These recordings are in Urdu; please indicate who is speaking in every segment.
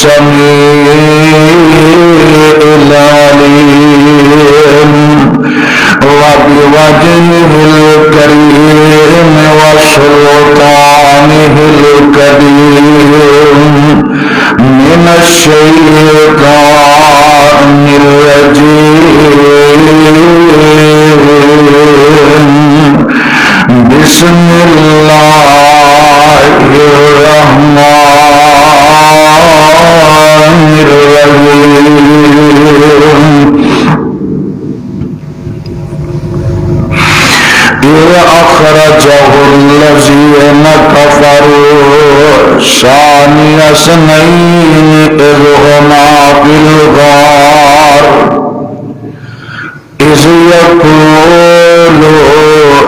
Speaker 1: السميع العليم وبوجهه الكريم وسلطانه القديم من الشيطان الرجيم بسم الله الرحمن الرحيم أخرجه الذين كفروا ثاني اثنين إذ هما في الغار إذ يقول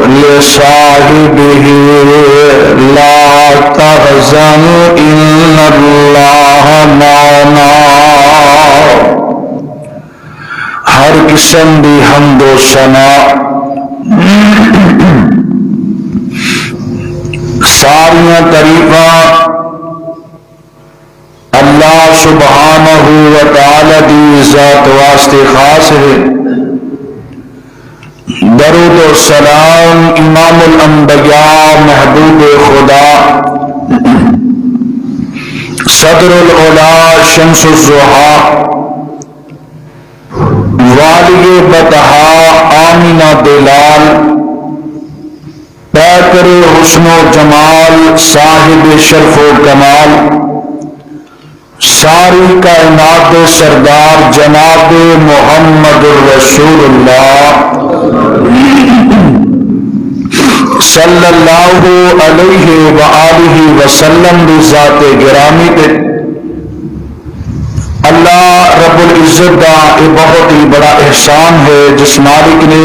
Speaker 1: لصاحبه لا تحزن إن الله معنا. ہر قسم دی حمد و ثنا ساریاں تعریفاں اللہ سبحانہ و تعالی دی ذات واسطے خاص ہے. درود و سلام امام الانبیاء محبوب خدا صدر العلا شمس الضحیٰ والی بطحا آمینہ دلال پیکر حسن و جمال صاحب شرف و کمال ساری کائنات سردار جناب محمد الرسول اللہ صلی اللہ علیہ وآلہ وسلم دی ذات گرامی پہ اللہ رب العزت کا یہ بہت ہی بڑا احسان ہے جس مالک نے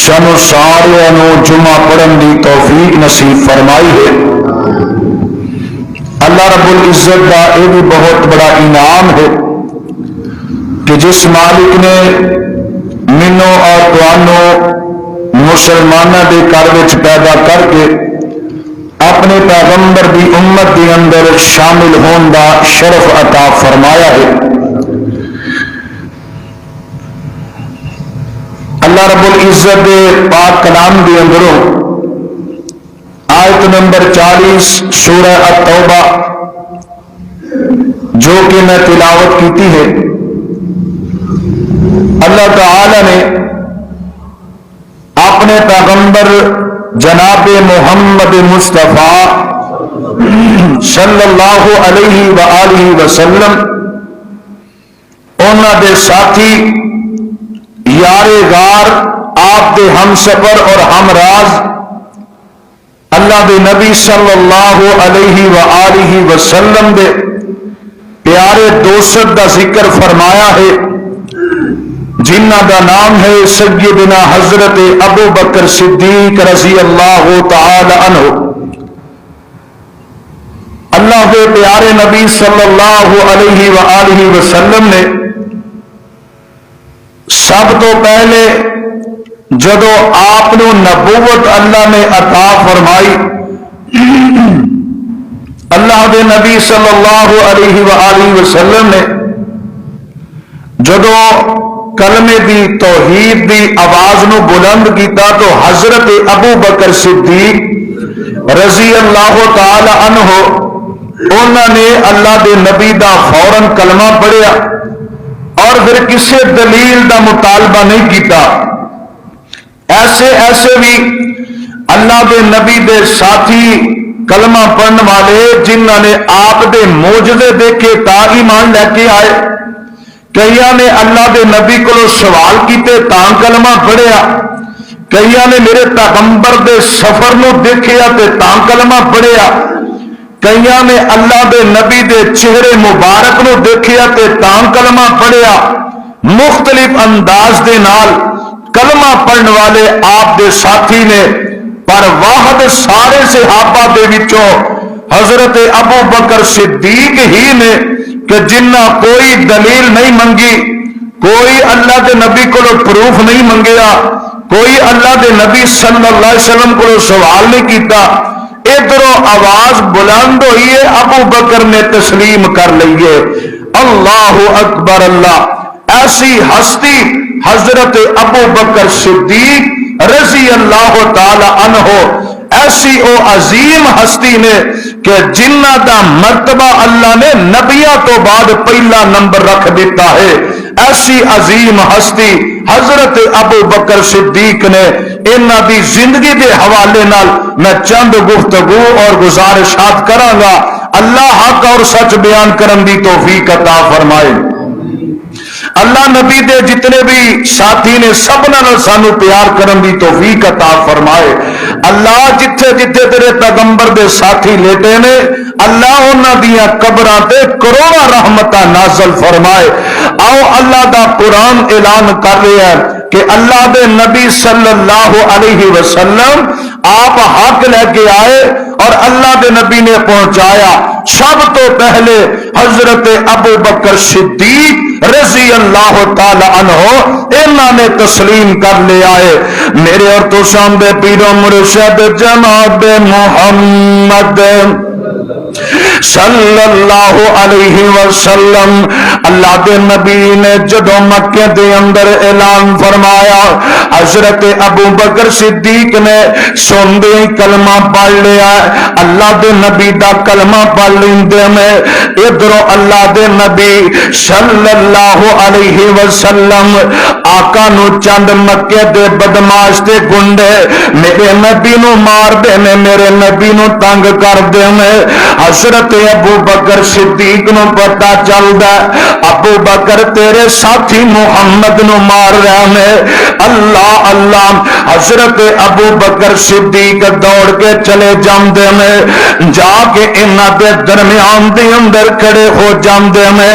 Speaker 1: سانو سارے جمعہ پڑھن دی توفیق نصیب فرمائی ہے. اللہ رب العزت کا یہ بھی بہت بڑا انعام ہے کہ جس مالک نے منو اور توانو مسلمانوں کے گھر پیدا کر کے اپنے پیغمبر دی امت دی اندر شامل ہون دا شرف عطا فرمایا ہے. اللہ رب العزت دے پاک کلام دے اندروں آیت نمبر 40 سورہ التوبہ جو کہ میں تلاوت کیتی ہے، اللہ تعالی نے اپنے پیغمبر جناب محمد مصطفیٰ صلی اللہ علیہ وآلہ وسلم انہاں دے ساتھی یار غار آپ دے ہم سفر اور ہمراز اللہ دے نبی صلی اللہ علیہ وآلہ وسلم دے پیارے دوست دا ذکر فرمایا ہے جنہ دا نام ہے سیدنا حضرت ابو بکر صدیق رضی اللہ تعالی عنہ. اللہ کے پیارے نبی صلی اللہ علیہ وآلہ وسلم نے سب تو پہلے جدو آپ نے نبوت اللہ نے عطا فرمائی، اللہ کے نبی صلی اللہ علیہ وآلہ وسلم نے جدو کلمے دی توحید دی آواز نو بلند کیتا تو حضرت ابو بکر صدیق رضی اللہ تعالی عنہ انہوں نے اللہ دے نبی دا فوراً کلمہ پڑھیا اور پھر کسی دلیل دا مطالبہ نہیں کیتا. ایسے بھی اللہ دے نبی دے ساتھی کلمہ پڑھن والے جنہوں نے آپ دے معجزے دیکھے تا ایمان لے کے آئے، کئی نے اللہ دے نبی کو سوال کیتے تاں کلمہ پڑھیا، کئی نے میرے پیغمبر دے سفر نو دیکھیا تے تاں کلمہ پڑھیا، کئی نے اللہ دے نبی دے چہرے مبارک نو دیکھیا تے تاں کلمہ پڑھیا. مختلف انداز دے نال کلمہ پڑھن والے آپ دے ساتھی نے، پر واحد سارے صحابہ دے وچوں حضرت ابو بکر صدیق ہی نے کہ جنہ کوئی دلیل نہیں منگی، کوئی اللہ دے نبی کو پروف نہیں منگیا، کوئی اللہ دے نبی صلی اللہ علیہ وسلم کو سوال نہیں کیتا، ادھروں آواز بلند ہوئی ہے، ابو بکر نے تسلیم کر لیے۔ اللہ اکبر اللہ، ایسی ہستی حضرت ابو بکر صدیق رضی اللہ تعالی عنہ، ایسی او عظیم ہستی نے کہ جنہ دا مرتبہ اللہ نے نبیوں تو بعد پہلا نمبر رکھ دیتا ہے، ایسی عظیم ہستی حضرت ابو بکر صدیق نے انہاں دی زندگی دے حوالے نال میں چند گفتگو اور گزارشات کراں گا۔ اللہ حق اور سچ بیان کرن دی توفیق عطا فرمائے۔ اللہ نبی دے جتنے بھی ساتھی نے سب نال سانو پیار کرن دی توفیق عطا فرمائے۔ اللہ جتھے جتھے تیرے پیغمبر دے ساتھی لیٹے نے اللہ انہاں دیاں قبراں تے کروڑاں رحمتاں نازل فرمائے۔ آؤ اللہ دا قرآن اعلان کر رہا ہے کہ اللہ دے نبی صلی اللہ علیہ وسلم آپ حق لے کے آئے اور اللہ دے نبی نے پہنچایا۔ سب تو پہلے حضرت ابو بکر صدیق رضی اللہ تعالی عنہ انہوں نے تسلیم کر لے آئے۔ میرے اور تو سامنے پیرو مرشد جناب محمد صلی اللہ علیہ وسلم، اللہ دے نبی نے جدو مکے دے اندر اعلان فرمایا، حضرت ابو بکر صدیق نے سوندے کلمہ پڑھ لیا۔ اللہ دے نبی دا کلمہ پڑھ لیندے میں ادھروں اللہ دے نبی صلی اللہ علیہ وسلم آقا نو چند مکے دے بدماش تے گنڈے میرے نبی نو مار دے نے، میرے نبی نو تنگ کر دے نے۔ حضرت ابو بکر صدیق نو پتا چلدا ابو بکر تیرے ساتھی محمد نو مار رہے نے۔ اللہ اللہ، حضرت ابو بکر صدیق دوڑ کے چلے جاندے نے، جا کے انہاں دے درمیان دے اندر کھڑے ہو جاندے نے،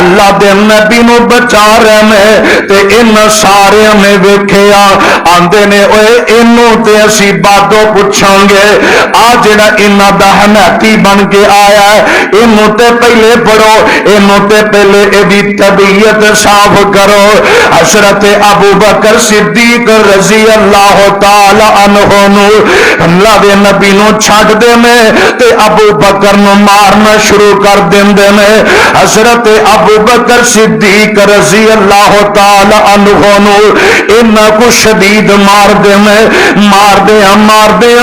Speaker 1: اللہ دے نبی نو بچا رہے نے۔ تے ان سارے نے ویکھیا، آندے نے اوے اینو تے اسی باتوں پوچھاں گے، آ جڑا انہاں دا حمیتی بن کے آیا ہے اینو تے پہلے پڑھو، اینو تے پہلے ایدی طبیعت صاف کرو۔ حضرت ابو بکر صدیق رضی اللہ تعالی عنہ نو اللہ دے نبی نو چھڈ دے میں تے ابو بکر نو مارنا شروع کر دیندے نے۔ حضرت ابو بکر صدیق رضی اللہ تعالی عنہ نو انہاں کو شدید مار دے میں، مار دے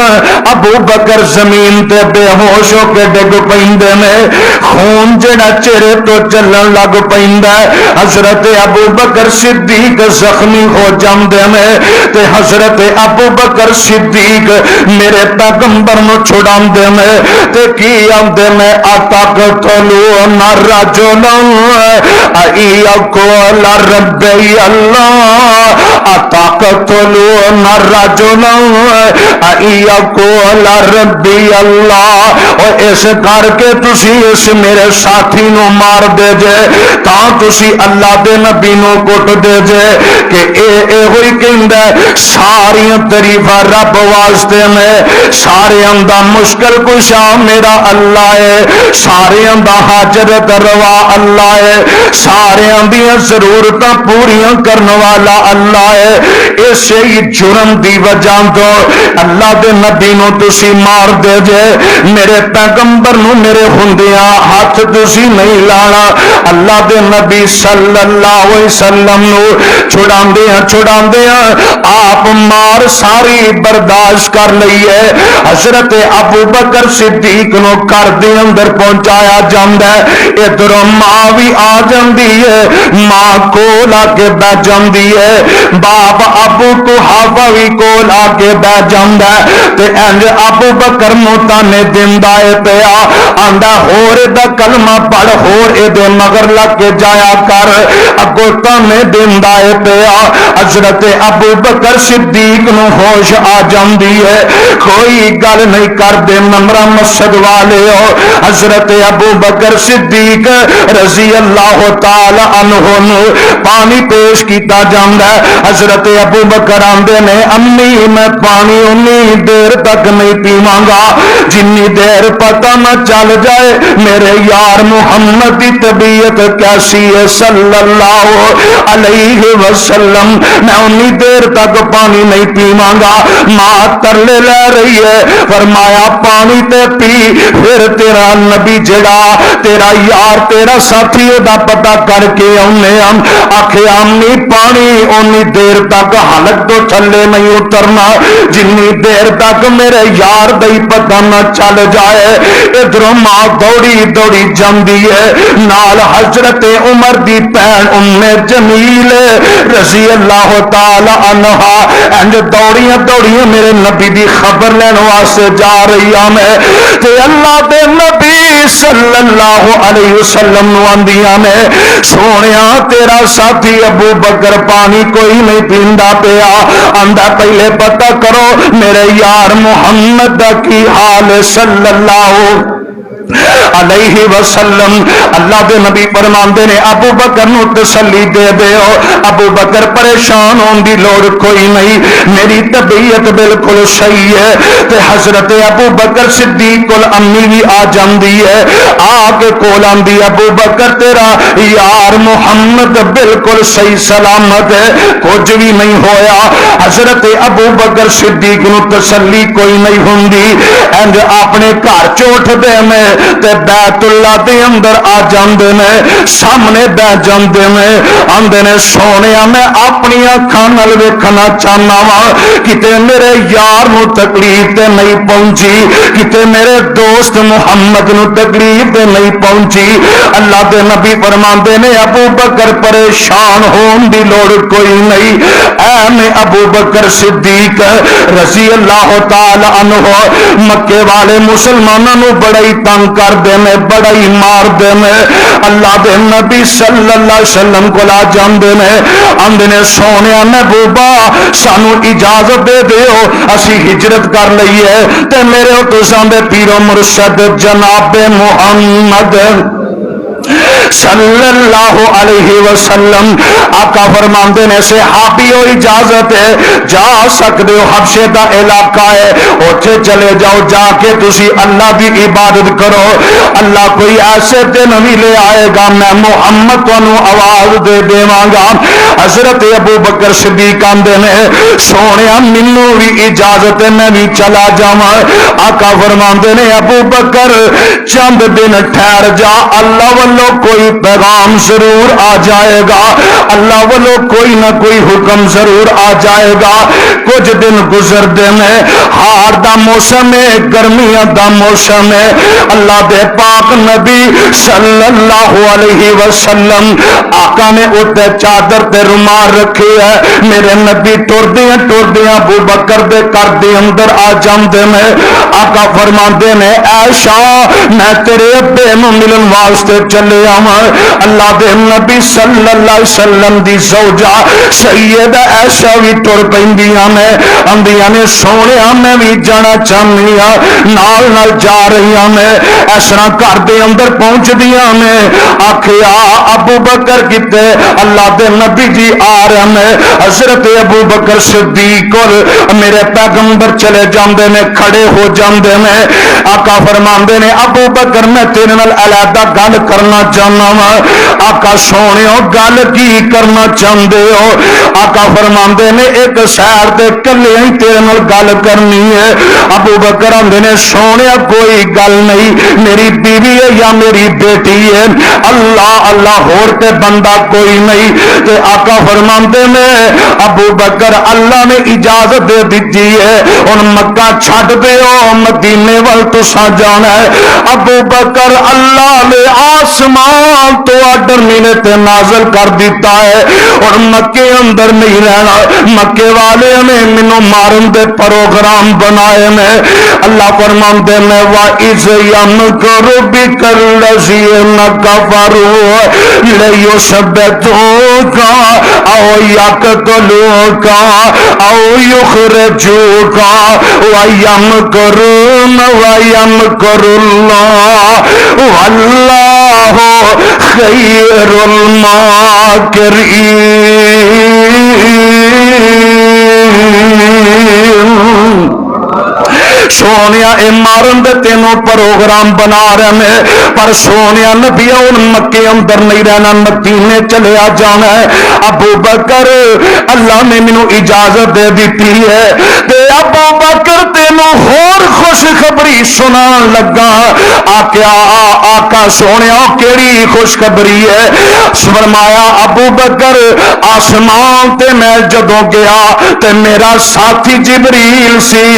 Speaker 1: ابو بکر زمین تے بے ہوش ہو کے ڈگ پیندے نے، خون جڑا چہرے تو چلن لگ پیندا ہے۔ حضرت ابو بکر صدیق زخمی ہو جاندے نے تے حضرت ابو بکر صدیق میرے پیغمبر نو چھڑاندے نے تے کی آندے نے، اتقتلون رجلا یقول ربی اللہ، اتقتلون رجلا یقول ربی اللہ، اور اس کر کے تسی اس میرے ساتھی نو مار دے جے تاں تسی اللہ دے نبی نو کٹ دے جے کہ اے ہوئی کہندا ساری تعریفاں رب واسطے میں، سارے دا مشکل کشا میرا اللہ ہے، سارے دا حاجت روا اللہ ہے، سارے دی ضرورتاں پوریاں کرنے والا اللہ ہے۔ اسی جرم دی وجہ تو اللہ دے نبی نو تسی مار دے جے، میرے پیغمبر نو میرے ہوندیاں ہاتھ تسی نہیں لانا۔ اللہ دے نبی صلی اللہ علیہ وسلم نو چھڑاندیاں آپ مار ساری برداشت کر لئیے۔ حضرت ابو بکر صدیق نو کر دے اندر پہنچایا جاندا ہے، ادھر ماں بھی آ جاندی ہے، ماں کول آ کے بیٹھ جاندی ہے، باپ ابو قحافہ بھی کول آ کے بیٹھ جاندا ہے تے انج ابو بکر نو تانے دیندا ہے پیا، آندا ہور دا کلمہ پڑھ، ہور اے دے مگر لگ کے جایا کر، اگو تانے دیندا ہے پیا۔ حضرت ابو بکر صدیق نو ہوش آ جاندی ہے، کوئی گل نہیں کر دے، نمبر ذرا مسجد والے ہو، حضرت ابو بکر صدیق رضی اللہ تعالی عنہ نو پانی پیش کیتا جاندا ہے۔ حضرت ابو بکر آندے نے امی میں پانی انی دیر تک نہیں پیواں گا جنی دیر پتہ نہ چل جائے میرے یار محمد کی طبیعت کیسی ہے صلی اللہ علیہ وسلم، میں انی دیر تک پانی نہیں پیواں گا۔ ماں ترلے لے رہی ہے، فرمایا پانی تے پی، پھر تیرا نبی جڑا تیرا یار تیرا ساتھی دا پتہ کر کے آنے ہم آکھے امی پانی اونی دیر تک حلق تو تھلے نہیں اترنا جنی دیر تک میرے یار دئی پتہ نہ چل جائے۔ ادھروں ماں دوڑی دوڑی جاندی ہے، نال حضرت عمر دی بہن ام جمیل رضی اللہ تعالی عنہا انج دوڑیاں دوڑیاں میرے نبی دی خبر لین واسطے جا رہی ہوں میں تے اللہ دے نبی صلی اللہ علیہ وسلم نو آندیاں نے سونیا تیرا ساتھی ابو بکر پانی کوئی نہیں پیندا پیا، آندا پہلے پتہ کرو میرے یار محمد دا کی حال صلی اللہ علیہ وسلم۔ اللہ دے نبی فرماندے نے ابو بکر نو تسلی دے دیو، ابو بکر پریشان ہون دی لوڑ کوئی نہیں، میری طبیعت بالکل صحیح ہے۔ تے حضرت ابو بکر صدیق کول امی بھی آ جاندی ہے، آ کے کول آندی ابو بکر تیرا یار محمد بالکل صحیح سلامت ہے، کچھ بھی نہیں ہویا۔ حضرت ابو بکر صدیق نو تسلی کوئی نہیں ہوندی، انج اپنے گھر چوٹ دے میں تے بیت اللہ دے اندر آ جاندے نے، سامنے بیٹھ جاندے نے، آندے نے سونیا میں اپنی اکھاں نال ویکھنا چاہنا وا کتے میرے یار نو تکلیف تے نہیں پہنچی، کتے میرے دوست محمد نو تکلیف تے نہیں پہنچی۔ اللہ دے نبی فرماندے نے ابو بکر پریشان ہون دی لوڑ کوئی نہیں، اے میں ابو بکر صدیق رضی اللہ تعالی عنہ مکے والے مسلمانوں نو بڑا ہی تنگ کر دے میں، بڑا ہی مار دے میں۔ اللہ دے نبی صلی اللہ علیہ وسلم کو لا جاندے نے، آندے نے سونیا محبوبا سانو اجازت دے دیو اسی ہجرت کر لئیے تے میرے تساں دے پیرو مرشد جناب محمد صلی اللہ علیہ وسلم آقا فرماندے نے صحابیو اجازت ہے جا سکتے ہو، حبشے دا علاقہ ہے اوتھے چلے جاؤ، جا کے تسی اللہ دی عبادت کرو، اللہ کوئی ایسے دن بھی لے آئے گا میں محمد تانوں آواز دے دیواں گا۔ حضرت ابو بکر صدیق آندے نے سونیا مینوں بھی اجازت ہے میں بھی چلا جاواں۔ آقا فرماندے نے ابو بکر چند دن ٹھہر جا، اللہ واللہ کوئی پیغام ضرور آ جائے گا، اللہ والو کوئی نہ کوئی حکم ضرور آ جائے گا۔ کچھ دن گزر دے میں ہار دا موسم ہے، گرمیاں دا موسم ہے، اللہ دے پاک نبی صلی اللہ علیہ وسلم آقا نے اتے چادر تے رومال رکھی ہے، میرے نبی ٹردیاں ٹردیاں ابو بکر دے کر دے اندر آ جاندے میں، آقا فرماندے نے عائشہ میں تیرے ابے نو ملن واسطے چلے آواں۔ اللہ دے نبی صلی اللہ علیہ وسلم دی زوجہ سیدہ عائشہ بھی ٹر پیندیاں نے، اندیاں نے سونیا میں بھی جانا چاہنی ہاں، نال نال جا رہی ہاں میں، اس طرح گھر دے اندر پہنچ دیاں میں آکھیا ابو بکر کتے، اللہ دے نبی جی آ رہے میں، حضرت ابو بکر صدیق اور میرے پیغمبر چلے جاندے نے، کھڑے ہو جاندے نے، آقا فرماندے نے ابو بکر میں تیرے نال علیحدہ گل کرنا چاہنا وا۔ آقا سونے ہو گل کی کرنا چاہتے ہو؟ آقا فرماندے نے ایک سیر تے کلے ہی تیرے نال گل کرنی ہے۔ ابو بکر آندے نے سونے کوئی گل نہیں، میری بیوی ہے یا میری بیٹی ہے، اللہ اللہ ہور تے بندہ کوئی نہیں۔ تے آقا فرماندے نے ابو بکر اللہ نے اجازت دے دیتی ہے ہن مکہ چھڈ دیو، مدینے ول تساں جانا ہے۔ ابو بکر اللہ نے آسمان آسمان تو آرڈر میرے تے نازل کر دیتا ہے اور مکے اندر نہیں رہنا. مکے والے نے مینوں مارن دے پروگرام بنائے میں. اللہ فرماندے میں وَإِذْ يَمْكُرُ بِكَ الَّذِينَ كَفَرُوا لِيُثْبِتُوكَ أَوْ يَقْتُلُوكَ أَوْ يُخْرِجُوكَ وَيَمْكُرُونَ وَيَمْكُرُ اللَّهُ وَاللَّهُ خَيْرُ الْمَاكِرِينَ. سونیا اے مارن دے تینوں پروگرام بنا رہے ہیں پر سونیا نبی ان مکے اندر نہیں رہنا, مدینے چلیا جانا ہے. ابو بکر اللہ نے مینوں اجازت دے دیتی ہے تے ابو بکر تینوں ہور خوشخبری سنان لگا. آقا سونیا کیڑی خوشخبری ہے؟ فرمایا ابو بکر آسمان تے میں جدوں گیا تے میرا ساتھی جبریل سی.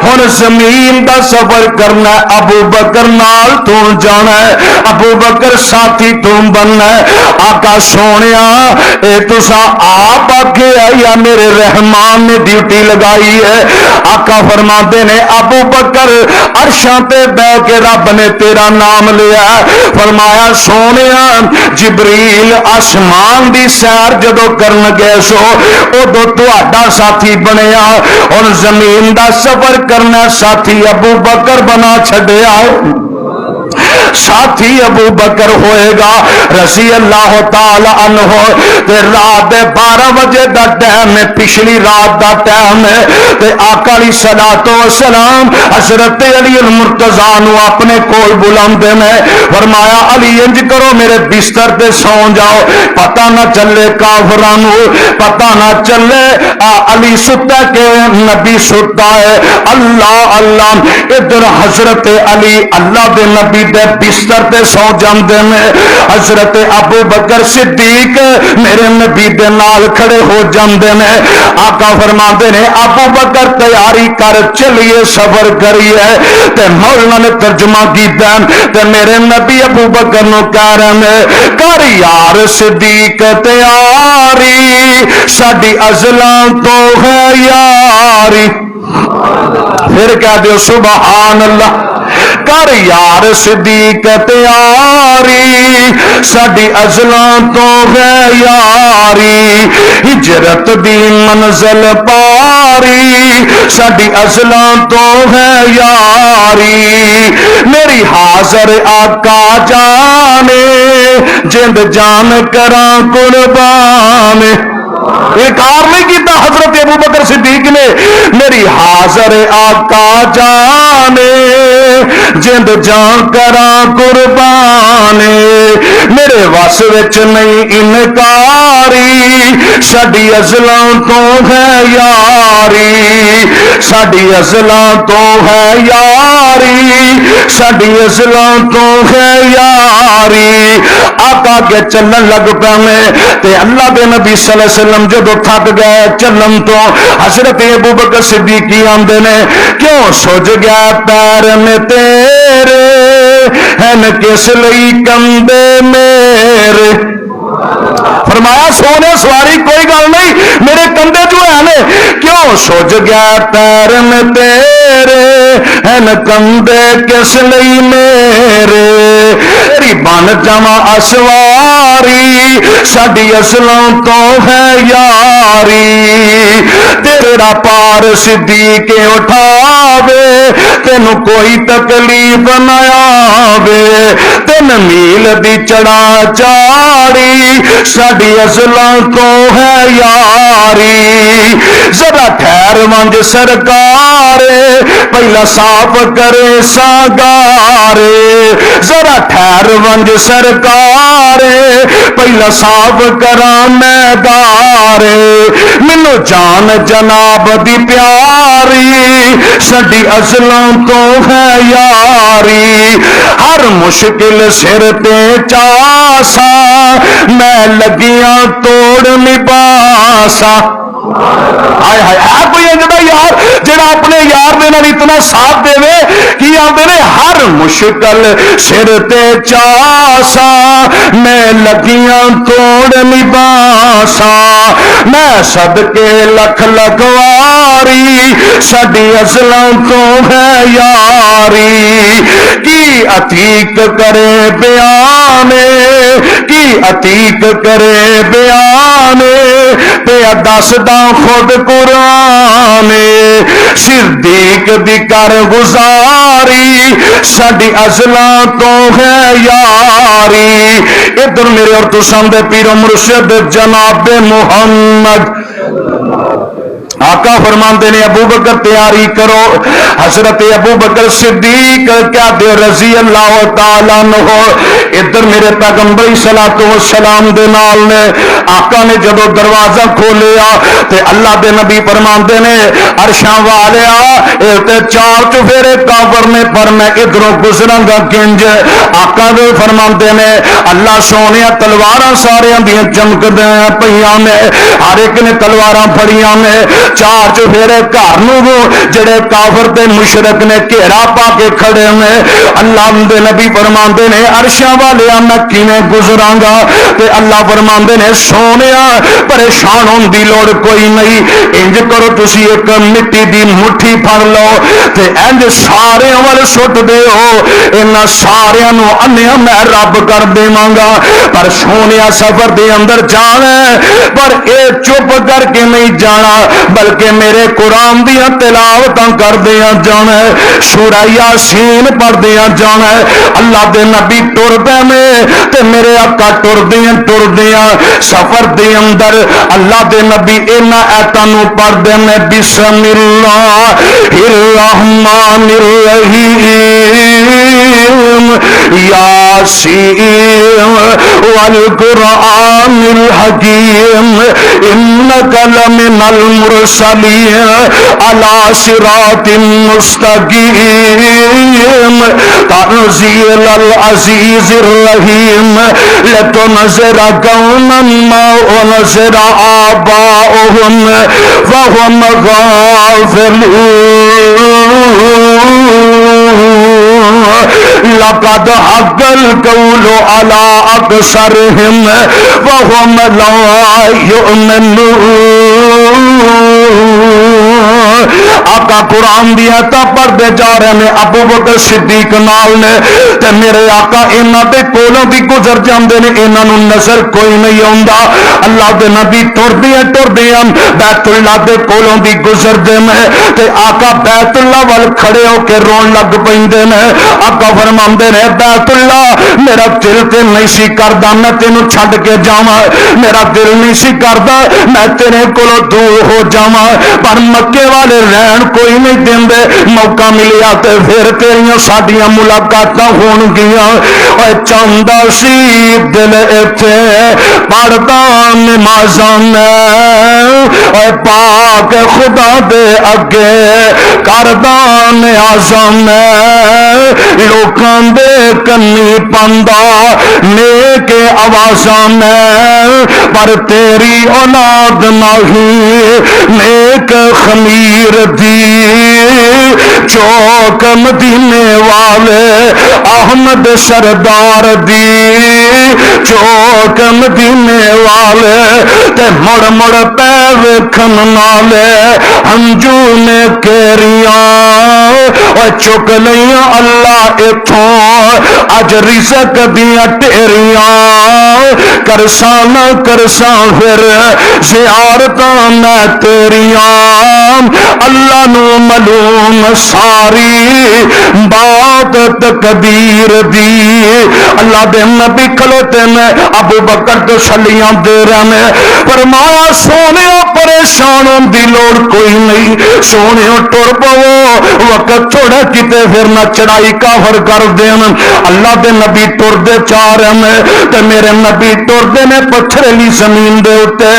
Speaker 1: ہن زمین دا سفر کرنا ہے, ابو بکر نال تو جانا ہے, ابو بکر ساتھی تو بننا ہے. آقا سونیا اے تسا آپ آکھے یا میرے رحمان نے ڈیوٹی لگائی ہے؟ آقا فرماتے نے ابو بکر عرشاں تے بیٹھ کے رب نے تیرا نام لیا. فرمایا سونیا جبریل آسمان دی سیر جدو کرن گئے سو ادو تہاڈا ساتھی بنیا. اور زمین دا سفر کرنا ساتھی ابو بکر بنا چھڈیا. ساتھی ابو بکر ہوئے گا رضی اللہ تعالی عنہ. تے رات دے 12 بجے دا ٹائم ہے, پچھلی رات دا ٹائم ہے. تے آقا علیہ الصلوۃ والسلام حضرت علی المرتضی نو اپنے کول بلاندے نے. فرمایا علی انج کرو میرے بستر تے سو جاؤ, پتہ نہ چلے کافراں نو, پتہ نہ چلے علی ستا کہ نبی ستا ہے. اللہ اللہ ادھر حضرت علی اللہ دے نبی دے بستر تے سو جاندے نے. حضرت ابو بکر صدیق میرے نبی دے نال کھڑے ہو جاندے نے. آقا فرماندے نے ابو بکر تیاری کر چلیے سفر کریے. تے مولا نے ترجمہ کیتا تے میرے نبی ابو بکر نو کہہ رہے نے کر یار صدیق تیاری ساڈی ازلاں تو ہے یاری. پھر کہہ دیو سبحان اللہ. کر یار صدیق تیاری ساڈی ازلاں تو ہے یاری. ہجرت دی منزل پاری ساڈی ازلاں تو ہے یاری. میری حاضر آقا جانے جند جان کراں قربان. انکار نہیں کیتا حضرت ابو بکر صدیق نے. میری حاضر آقا جانے جند جان کراں قربان. میرے وس وچ نہیں انکاری ساڈی ازلاں تو ہے یاری. ساڈی ازلاں تو ہے یاری ساڈی ازلاں تو ہے یاری. آقا کے چلن لگ پے تے اللہ دے نبی صلی اللہ علیہ وسلم جدو تھک گئے چلن تو حضرت ابو بکر صدیقی آندے نے کیوں سج گیا پیر میں تیرے ہن کس لئی کندے میرے. فرمایا سونے سواری کوئی گل نہیں میرے کندھے جو ہے نے کیوں سج گیا پیر میں تیرے ہن کندھے کس لئی میرے. تیری بن جاواں اسواری ساڈی اصلاں تو ہے یاری. تیرا پار صدیق اٹھاوے تینوں کوئی تکلیف نہ آوے. 3 میل دی چڑھا چاڑی ساڈی اصلاں تو ہے یاری. ذرا ٹھہر ونج سرکار پہلا صاف کرے ساگارے. ذرا ٹھہر ونج سرکار پہلا صاف کراں میدارے. مینوں جان جناب دی پیاری ساڈی اصلاں تو ہے یاری. ہر مشکل سر تے چاسا میں لگیاں توڑ نباسا. ہائے ہائے ہے کوئی انجدا یار جڑا اپنے یار دے نال اتنا ساتھ دے کی آتے نے ہر مشکل سر تے چاسا میں لگیاں توڑ لباسا میں صدقے لکھ لکھواری ساڈی اصلاں تو ہے یاری کی عتیق کرے بیانے کی عتیق کرے بیانے پیا دسدا خود قرآن صدیق دی کر گزاری ساڈی ازلاں تو ہے یاری ادھر میرے اور تساں دے پیر و مرشد جناب محمد آقا فرماندے نے ابو بکر تیاری کرو حضرت ابو بکر صدیق کیا دے رضی اللہ تعالیٰ عنہ ادھر میرے پیغمبر صلاۃ والسلام دے نال نے آقا نے جدو دروازہ کھولیا تے اللہ دے نبی فرماندے نے عرشاں والیا تے چار چفیرے کافر نے پر میں ادھروں گزراں گا کنج آقا دے فرماندے نے اللہ سونیا تلواراں ساریاں دیاں چمکدیاں پیاں نے ہر ایک نے تلواراں پھڑیاں نے چار چفیرے گھر نو جڑے کافر تے مشرک نے گھیرا پا کے کھڑے نے اللہ دے نبی فرماندے نے عرشاں والیا میں کیویں گزراں گا تے اللہ فرماندے نے سونیا پریشان ہون دی لوڑ کوئی نہیں انج کرو تسی ایک مٹی دی مٹھی پھڑ لو تے انج سارے ول سٹ دیو انہاں ساریاں نو انیا میں رب کر دیواں گا پر سونیا سفر دے اندر جانا پر اے چپ کر کے نہیں جانا بلکہ میرے قرآن دیا تلاوتاں کر دیا جانا ہے سورہ یاسین پڑھ دیا جانا ہے اللہ دے نبی ٹر دے میں تے میرے آقا ٹر دیا سفر دے اندر اللہ دے نبی اینا ایتانو پڑھ دے میں بسم اللہ الرحمن الرحیم یاسین والقرآن الحکیم انک لمن المرسلین علی صراط مستقیم تنزیل العزیز الرحیم لتنذر قوما ما انذر آباؤهم فهم غافلون لقد حق القول على اکثرهم وهم لا يؤمنون آقا قرآن دیا تا پڑھتے جا رہے ہیں ابو بکر صدیق نال نے تے میرے آقا انہاں دے کولوں دی گزر جاندے نے انہاں نوں نظر کوئی نہیں آوندا اللہ دے نبی ٹردے بیت اللہ دے کولوں دی گزر دے میں تے آقا بیت اللہ ول کھڑے ہو کے رون لگ پیندے نے آقا فرماندے نے بیت اللہ میرا دل تے نہیں سی کردا میں تینوں چھڈ کے جاواں میرا دل نہیں سی کردا میں تیرے کولوں دور ہو جاواں پر مکے والے رہن کوئی نہیں دیندے موقع ملیا تے پھر تیریاں ساڈیاں ملاقاتاں ہون گیاں اے چاہندا سی دل ایتھے پڑھدا نمازاں اے پاک خدا دے اگے کردا نیازاں لوکاں دے کنی پاندا نیک آوازاں پر تیری اولاد نہیں نیک خمیر دی چوک مدینے والے احمد سردار دی چوک مدینے والے تے مڑ مڑ پے ویکھن نالے ہنجو نے کیریاں او چک لیاں اللہ ایتھوں اج رزق دیاں ٹیریاں کرساں نہ کرساں پھر زیارتاں میں تیریاں اللہ نو معلوم ساری بات تقدیر دی اللہ دے نبی کھلوتے میں ابو بکر تو سلیاں دے رہے میں فرمایا سونے پریشان دی لوڑ کوئی نہیں سونے ٹر پو وقت تھوڑا کتے پھر نہ چڑھائی کافر کر دین اللہ دے نبی ٹردے چاہ رہے ہیں تے میرے نبی ٹردے نے پتھریلی زمین دے اتے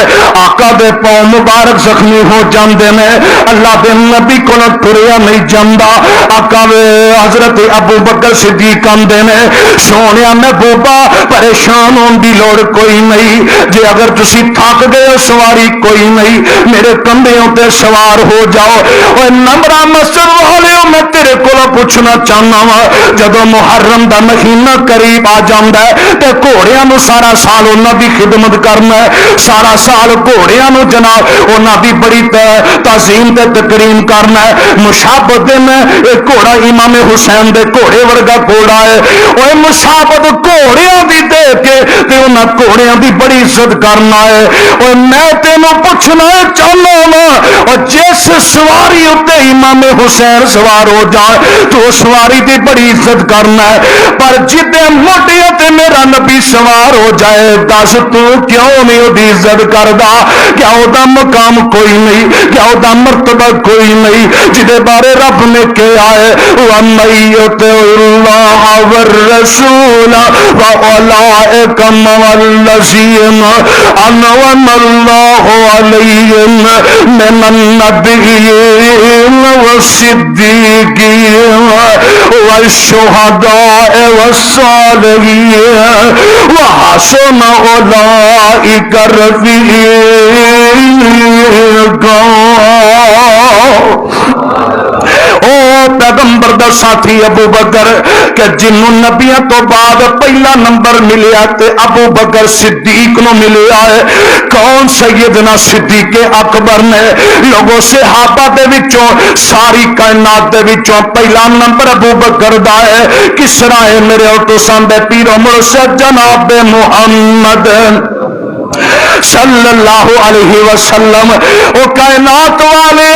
Speaker 1: آقا دے پاؤں مبارک زخمی ہو جاندے نے اللہ دے نبی کو ٹریا نہیں جاندا آقا حضرت ابو بکر صدیق آندے نے سونیا محبوبہ پریشان ہون دی لوڑ کوئی نہیں جے اگر تسی تھک گئے ہو سواری کوئی نہیں میرے کندھیوں تے سوار ہو جاؤ اوے نمبرا مسجد والےو میں تیرے کو پوچھنا چاہنا وا جدو محرم دا مہینہ قریب آ جاندا ہے تے گھوڑیاں نو سارا سال انہاں دی خدمت کرنا ہے سارا سال گھوڑیاں نو جناب انہاں دی بڑی تعظیم تے تکریم کرنا ہے مشابت میں ایک گھوڑا امام حسین دے گھوڑے ورگا گھوڑا ہے اوے مشابت گھوڑیاں دی دے کے تے انہاں گھوڑیاں دی بڑی عزت کرنا ہے اوے میں تینوں پوچھنا چاہنا وا اور جس سواری اتے امام حسین سوار ہو جائے تو سواری دی بڑی عزت کرنا ہے پر جدے موٹیاں تے میرا نبی سوار ہو جائے دس تو کیوں نہیں وہ عزت کردا کیا وہ دا مقام کوئی نہیں کیا وہ دا مرتبہ کوئی نہیں جدے بارے رب نے کہا ہے وَمَن يُطِعِ اللَّهَ وَالرَّسُولَ فَأُولَٰئِكَ مَعَ الَّذِينَ أَنْعَمَ اللَّهُ عَلَيْهِم مِّنَ النَّبِيِّينَ وَالصِّدِّيقِينَ وَالشُّهَدَاءِ وَالصَّالِحِينَ وَحَسُنَ أُولَٰئِكَ رَفِيقًا او پیغمبر دا ساتھی ابو بکر کہ جنوں نبیوں تو بعد پہلا نمبر ملیا تے ابو بکر صدیق نو ملیا ہے کون سیدنا صدیق اکبر نے لوگوں صحابہ دے وچوں ساری کائنات دے وچوں پہلا نمبر ابو بکر دا ہے کس طرح ہے میرے اوتسان دے پیر مرشد جناب محمد صلی اللہ علیہ وسلم او کائنات والے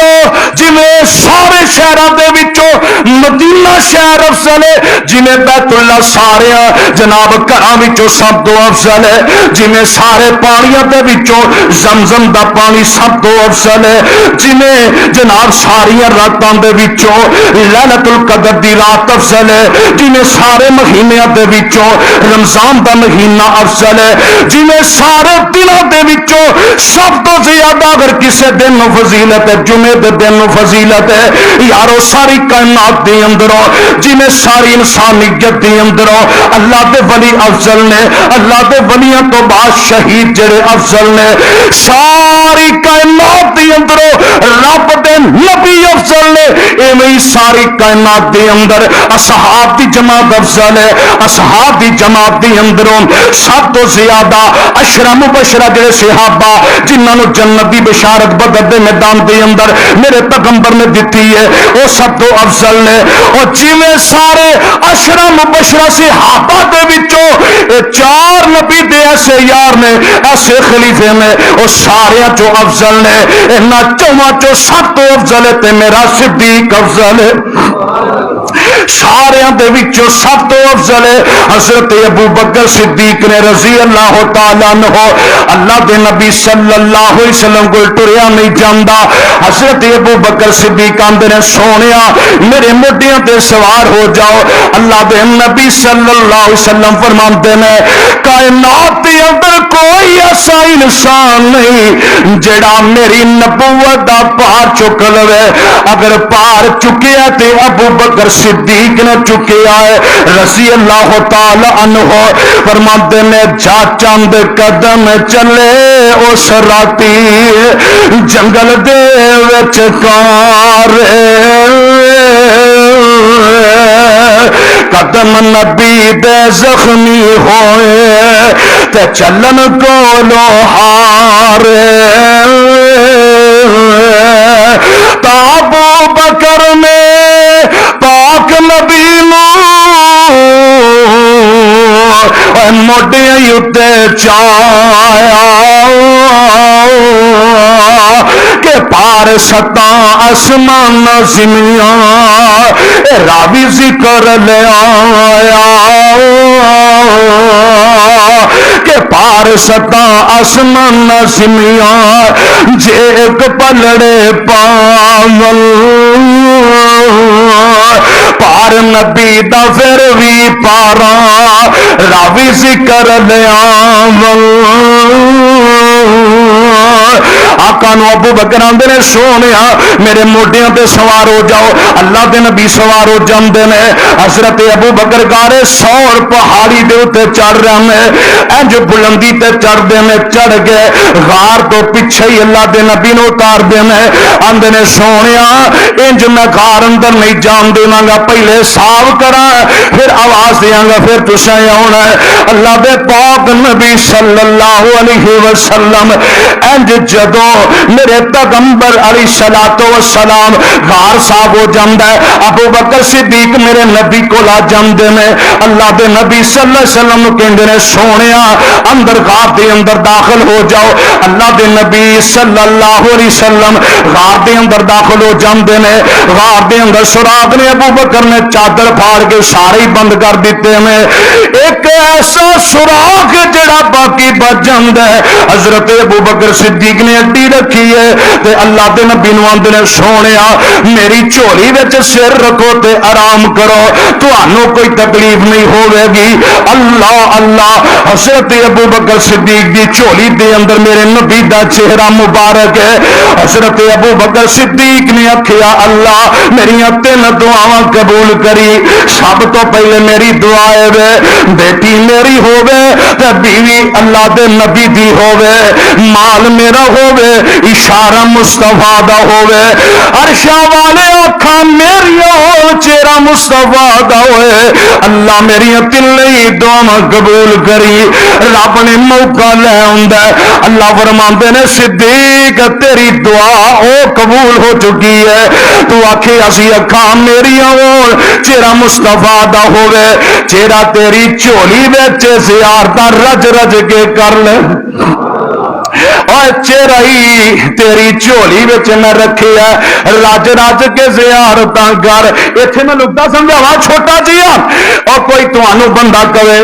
Speaker 1: جنہیں سارے شہروں دے وچوں مدینہ شہر افضل ہے جنہیں بیت اللہ سارے جناب گھراں وچوں سب تو افضل ہے جنہیں سارے پانیاں دے وچوں زمزم دا پانی سب تو افضل ہے جنہیں جناب ساری راتاں دے وچوں لیلۃ القدر دی رات افضل ہے جنہیں سارے مہینیاں دے وچوں رمضان دا مہینہ افضل ہے جنہیں سارے دنوں دے وچوں سب تو زیادہ اگر کسے دن نو فضیلت ہے جمعے دے دن نو فضیلت ہے یارو ساری کائنات دے اندروں جنہیں ساری انسانیت دے اندروں اللہ دے ولی افضل نے اللہ دے ولیاں تو بعد شہید جڑے افضل نے ساری کائنات دے اندروں رب دے نبی افضل نے ایویں ساری کائنات دے اندر اصحاب دی جماعت افضل ہے اصحاب دی جماعت دے اندروں سب تو زیادہ عشرہ مبشرہ جڑے صحابہ جنہاں نو جنت دی بشارت بدر دے میدان دے اندر میرے پیغمبر نے دیتی ہے وہ سب تو افضل نے اور جویں سارے عشرہ مبشرہ صحابہ دے وچوں چار نبی دے ایسے یار نے ایسے خلیفے نے وہ سارے جو افضل نے انہاں چواں چوں سب تو افضل ہے تے میرا صدیق افضل ہے سارے دے وچوں سب تو افضل ہے حضرت ابو بکر صدیق نے رضی اللہ تعالی عنہ اللہ دے نبی صلی اللہ علیہ وسلم کو ٹریا نہیں جاندا حضرت ابو بکر صدیق آندے نے سونیا میرے موڈیاں تے سوار ہو جاؤ اللہ دے نبی صلی اللہ علیہ وسلم فرماندے نے کائنات دے اندر کوئی ایسا انسان نہیں جڑا میری نبوت دا پار چک لوے اگر پار چکیا تے ابو بکر صدیق نے چکیا ہے رضی اللہ تعالی عنہ فرماندے نے جا چند قدم چلے اس راتی جنگل دے وچ کار قدم نبی دے زخمی ہوئے تے چلن کو لوہار تا ابو بکر نے پاک نبی نو موڈے اتے چایا کہ پار ستا آسمان زمیاں راوی ذکر لے آیا کہ پار ستا آسمان زمیاں جے ایک پلڑے پاول پار نبی دا پھر بھی پارا راوی ذکر لیا آقا نو ابو بکر آندے نے سونیا میرے موڈیاں تے سوار ہو جاؤ اللہ دے نبی سوار ہو جاندے نے حضرت ابو بکر گارے سور پہاڑی دے اوتے چڑھ رہے ہیں انج بلندی تے چڑھ دے نے چڑھ گئے غار تو پیچھے ہی اللہ دے نبی نو اتار دے نے آندے نے سونیا انج میں غار اندر نہیں جان دیواں گا پہلے صاف کراں پھر آواز دیاں گا پھر تساں آونا ہے اللہ دے پاک نبی صلی اللہ علیہ وسلم انج جدوں میرے پیغمبر علیہ الصلوۃ والسلام غار صاحب ہو جاندا ہے ابو بکر صدیق میرے نبی کو لا جاندے نے اللہ دے نبی صلی اللہ علیہ وسلم کہندے نے سونیا اندر غار دے اندر داخل ہو جاؤ اللہ دے نبی صلی اللہ علیہ وسلم غار دے اندر داخل ہو جاندے نے غار دے اندر سراغ نے ابو بکر نے چادر پھاڑ کے سارے بند کر دیتے ہیں ایک ایسا سوراخ جڑا باقی بچ جاندا ہے حضرت ابو بکر صدیق نے اڈی رکھی ہے تے اللہ دے نبی نو آندے نے سونیا میری جھولی وچ سر رکھو تے آرام کرو تانوں کوئی تکلیف نہیں ہوے گی اللہ اللہ حضرت ابو بکر صدیق دی جھولی دے اندر میرے نبی دا چہرہ مبارک ہے حضرت ابو بکر صدیق نے آکھیا اللہ میری تین دعاواں قبول کری سب تو پہلے میری دعا ہے بیٹی میری ہووے تے بیوی اللہ دے نبی دی ہووے مال میرا ہووے اشارہ مصطفیٰ دا ہووے عرشاں والے اکھاں میری چہرہ مصطفیٰ دا ہوئے اللہ میری تینوں دعاواں قبول کری رب نے موقع لے آندا ہے اللہ فرماندے نے صدیق تیری دعا او قبول ہو چکی ہے تو آکھے اسی اکھاں میری ہون چہرہ مصطفیٰ دا ہووے چہرہ تیری جھولی وچ زیارتاں رج رج کے کر لے اور چہرہ ہی تیری جھولی وچ میں رکھیا رج رج کے زیارتاں کر ایتھے میں نقطہ سمجھاواں چھوٹا جیا اور کوئی تانوں بندہ کہے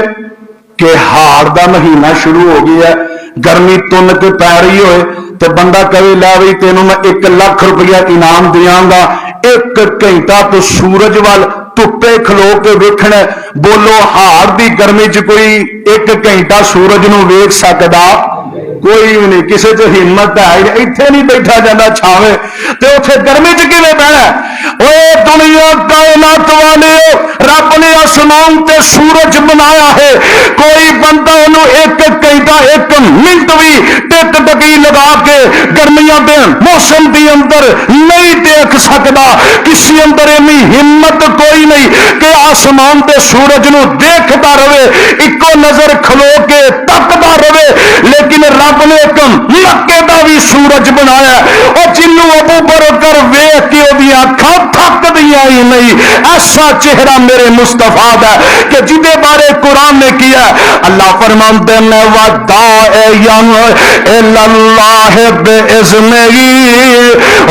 Speaker 1: کہ ہاڑ دا مہینہ شروع ہو گیا ہے گرمی تن کے پی رہی ہوئے تو بندہ کہے لے بھائی تینوں میں 1 لاکھ روپیہ انعام دیاں گا 1 گھنٹہ تو سورج وال تپے کھلو کے ویکھنا بولو ہاڑ دی گرمی چ کوئی 1 گھنٹہ سورج نو ویکھ سکدا کوئی بھی نہیں کسی چ ہمت ہے اتنے نہیں بیٹھا جاتا چھاوے تو اتنے گرمی چ کیویں بہنا اوے دنیا کائنات والے رب نے آسمان تے سورج بنایا ہے کوئی بندہ انہوں 1 گھنٹہ 1 منٹ بھی ٹک ٹکی لگا کے گرمیاں دے موسم دی اندر نہیں دیکھ سکتا کسی اندر اینی ہمت کوئی نہیں کہ آسمان تے سورج نو دیکھتا رہے اکو نظر کھلو کے تکتا رہے لیکن رب نے ایک مکے دا بھی سورج بنایا اور جنوں ابو بکر ویکھ کے اودی اکھاں تھک دیاں ہی نہیں ایسا چہرہ میرے مصطفیٰ دا کہ جدے بارے قرآن نے کیا اللہ فرماتے ہیں وداعیا الی اللہ باذنہ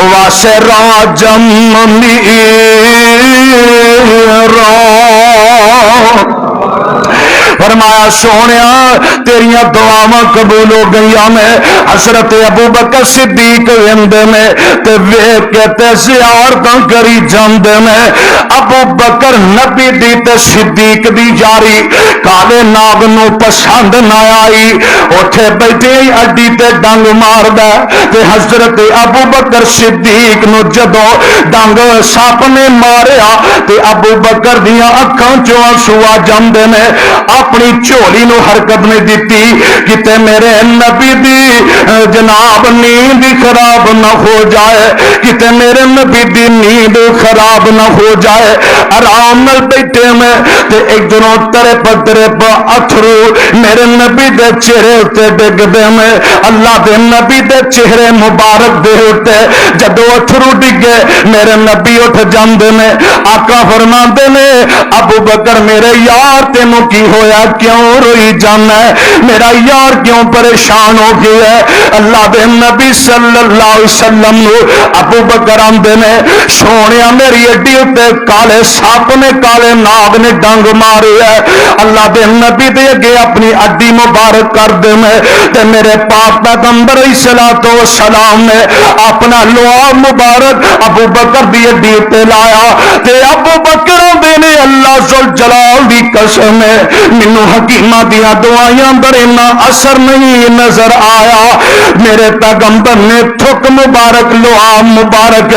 Speaker 1: وسراجا منیرا فرمایا سونیا تیریاں دعاواں قبول ہو گئیاں میں حضرت ابو بکر صدیق ویندے میں تے ویکھ کے تے زیارتاں کری جاندے میں ابو بکر نبی دی تے صدیق دی یاری کالے ناگ نو پسند نہ آئی اوتھے بیٹھے اڈی تے ڈنگ ماردا تے حضرت ابو بکر صدیق نو جدوں ڈنگ سپ نے ماریا تے ابو بکر دیاں اکھاں چوں آنسو آ جاندے نے اپنی جھولی نو حرکت نہیں دیتی کتے میرے نبی دی جناب نیند خراب نہ ہو جائے کتے میرے نبی دی نیند خراب نہ ہو جائے آرام نال بیٹھے میں تے ایک دنوں ترے پترے پا اتھرو میرے نبی دے چہرے تے ڈگ دے میں اللہ دے نبی دے چہرے مبارک دے ہوتے جدو اتھرو ڈگے میرے نبی اٹھ جاندے میں آقا فرماندے نے ابو بکر میرے یار تینوں کی ہویا کیوں روئی جانا ہے؟ میرا یار کیوں پریشان ہو گیا ہے؟ اللہ دے نبی صلی اللہ علیہ وسلم ابو بکر آندے نے سونیا میری اڈی تے کالے سپ نے کالے ناگ نے ڈنگ ماری ہے، اللہ دے نبی دے اگے اپنی اڈی مبارک کر دے میں تے میرے پاک پیغمبر علیہ الصلوۃ والسلام نے اپنا لعاب مبارک ابو بکر دی اڈی تے لایا تے ابو بکر آندے نے اللہ ذل جلال دی قسم ہے مینوں حکیماں دیاں دعائیاں اندر اتنا اثر نہیں نظر آیا، میرے پیغمبر نے تھک مبارک لعاب مبارک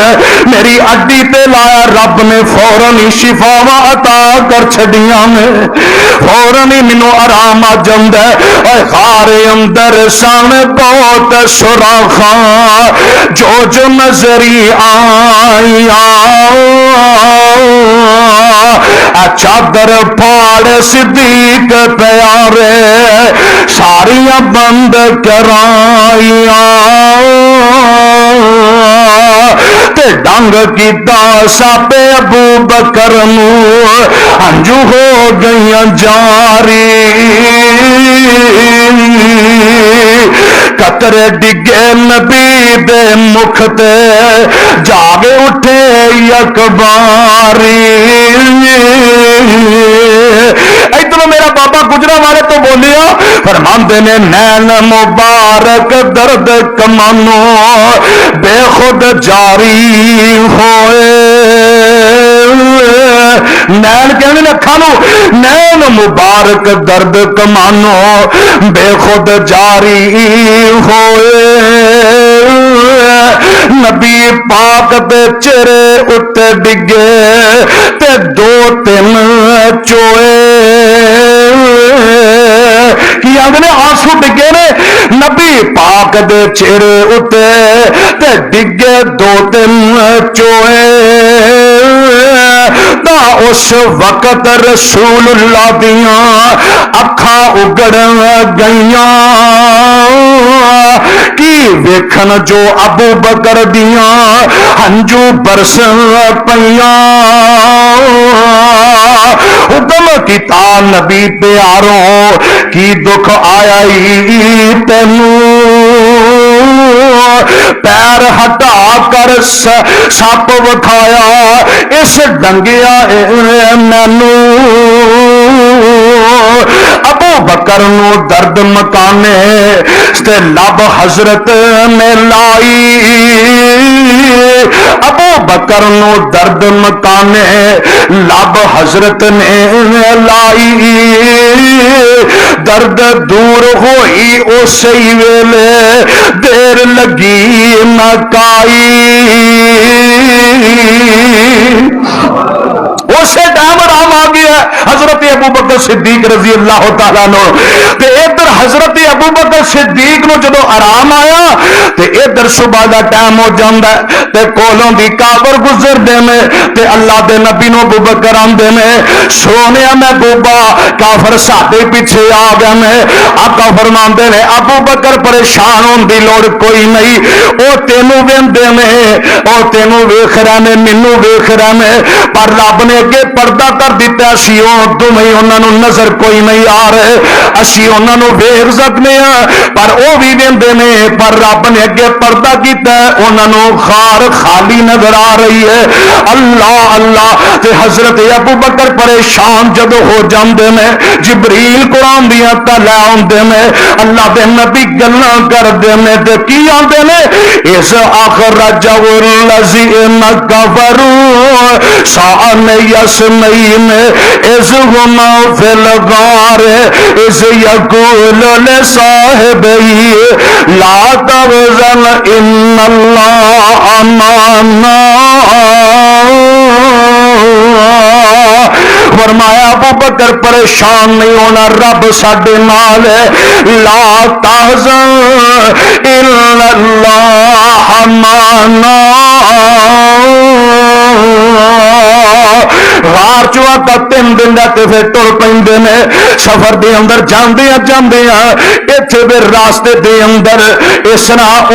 Speaker 1: میری اڈی تے لایا، رب نے فوراً ہی شفاواں عطا کر چھڈیاں میں، فوراً ہی مینوں آرام آ جاندا ہے۔ اے غار اندر سن بہت سراخاں جو جو نظری آئیاں چادر پھاڑ صدیق پیارے ساریاں بند کرائیاں تے ڈنگ کی داسا پہ ابو بکر نو ہنجو ہو گئیاں جاری، قطرے ڈگے نبی دے مکھ تے جاگے اٹھے یک باری۔ ادھر میرا بابا گجرا والے تو بولیا فرماندے نے نین مبارک درد کمانو بے خود جاری ہوئے، نین کہنے لکھا نو نین مبارک درد کمانو بے خود جاری ہوئے، نبی پاک دے چہرے اتے ڈگے تے دو تین چوئے، کی آگے آنسو ڈگے نے نبی پاک دے چہرے اتے تے ڈگے دو تین چوئے، تا اس وقت رسول اللہ دیاں اکھاں اگڑ گئیاں، کی ویکھن جو ابو بکر دیاں ہنجو برس پیاں، حکم کیتا نبی پیاروں کی دکھ آیا ہی تینوں، پیر ہٹا کر سپ وکھایا اس ڈنگیا مینوں، ابو بکر نو درد مکانے تے لب حضرت نے لائی، ابو بکر نو درد مکانے لب حضرت نے لائی، درد دور ہوئی اسی ویلے دیر لگی نہ کائی، اسی ٹائم آرام آ گیا حضرت ابو بکر صدیق رضی اللہ تعالیٰ عنہ تے ادھر حضرت ابو بکر صدیق نو جدو آرام آیا تے ادھر صبح دا ٹائم ہو جاندا ہے تے کولوں دی کافر گزر دے میں تے اللہ دے نبی نو ابو بکر آندے نے سونیا میں بوبا کافر ساڈے پیچھے آ گئے نے، آقا فرماندے نے ابو بکر پریشان ہون دی لوڑ کوئی نہیں، او تینوں ویندے نے او تینوں ویکھ رہے نے مینوں ویکھ رہے نے، پر رب نے اگے پردہ کر دیتا اسی دوویں انہاں نو نظر کوئی نہیں آ رہے، اسی انہاں نو ویکھ سکنے ہاں پر او بھی ویندے نے، پر رب نے اگے پردہ کیتا ہے انہاں نو خار خالی نظر آ رہی ہے۔ اللہ اللہ تے حضرت ابو بکر پریشان جدو ہو جاندے نے جبریل قرآن دیاں تلے آندے نے، اللہ دے نبی گلاں کردے نے تے کی آندے نے اس آخر رجع الذین کفروا شان یسمین از ہما فی الغار از یقول لصاحبی لا تحزن ان اللہ معنا، فرمایا ابو بکر پریشان نہیں ہونا رب ساڈے نال ہے، لا تحزن الا اللہ معنا، غار چوں آقا 3 دن رہتے پھر ٹر پیندے نے سفر دے اندر جاندیاں جاندیاں ایتھے دے راستے دے اندر اس طرح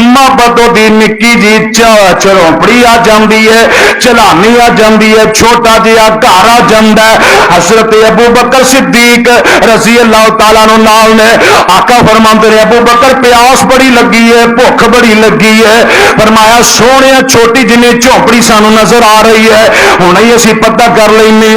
Speaker 1: معبد دی نکی جی چروپڑی آ جاندی ہے چلانی آ جاندی ہے چھوٹا جہا گھر آ جاندا ہے حضرت ابو بکر صدیق رضی اللہ تعالیٰ عنہ نال نے آقا فرماندے نے ابو بکر پیاس بڑی لگی ہے بھوک بڑی لگی ہے فرمایا سونے چھوٹی جنی جھونپڑی سانو نظر آ رہی ہے ہن ہی اسی پتہ کر لینے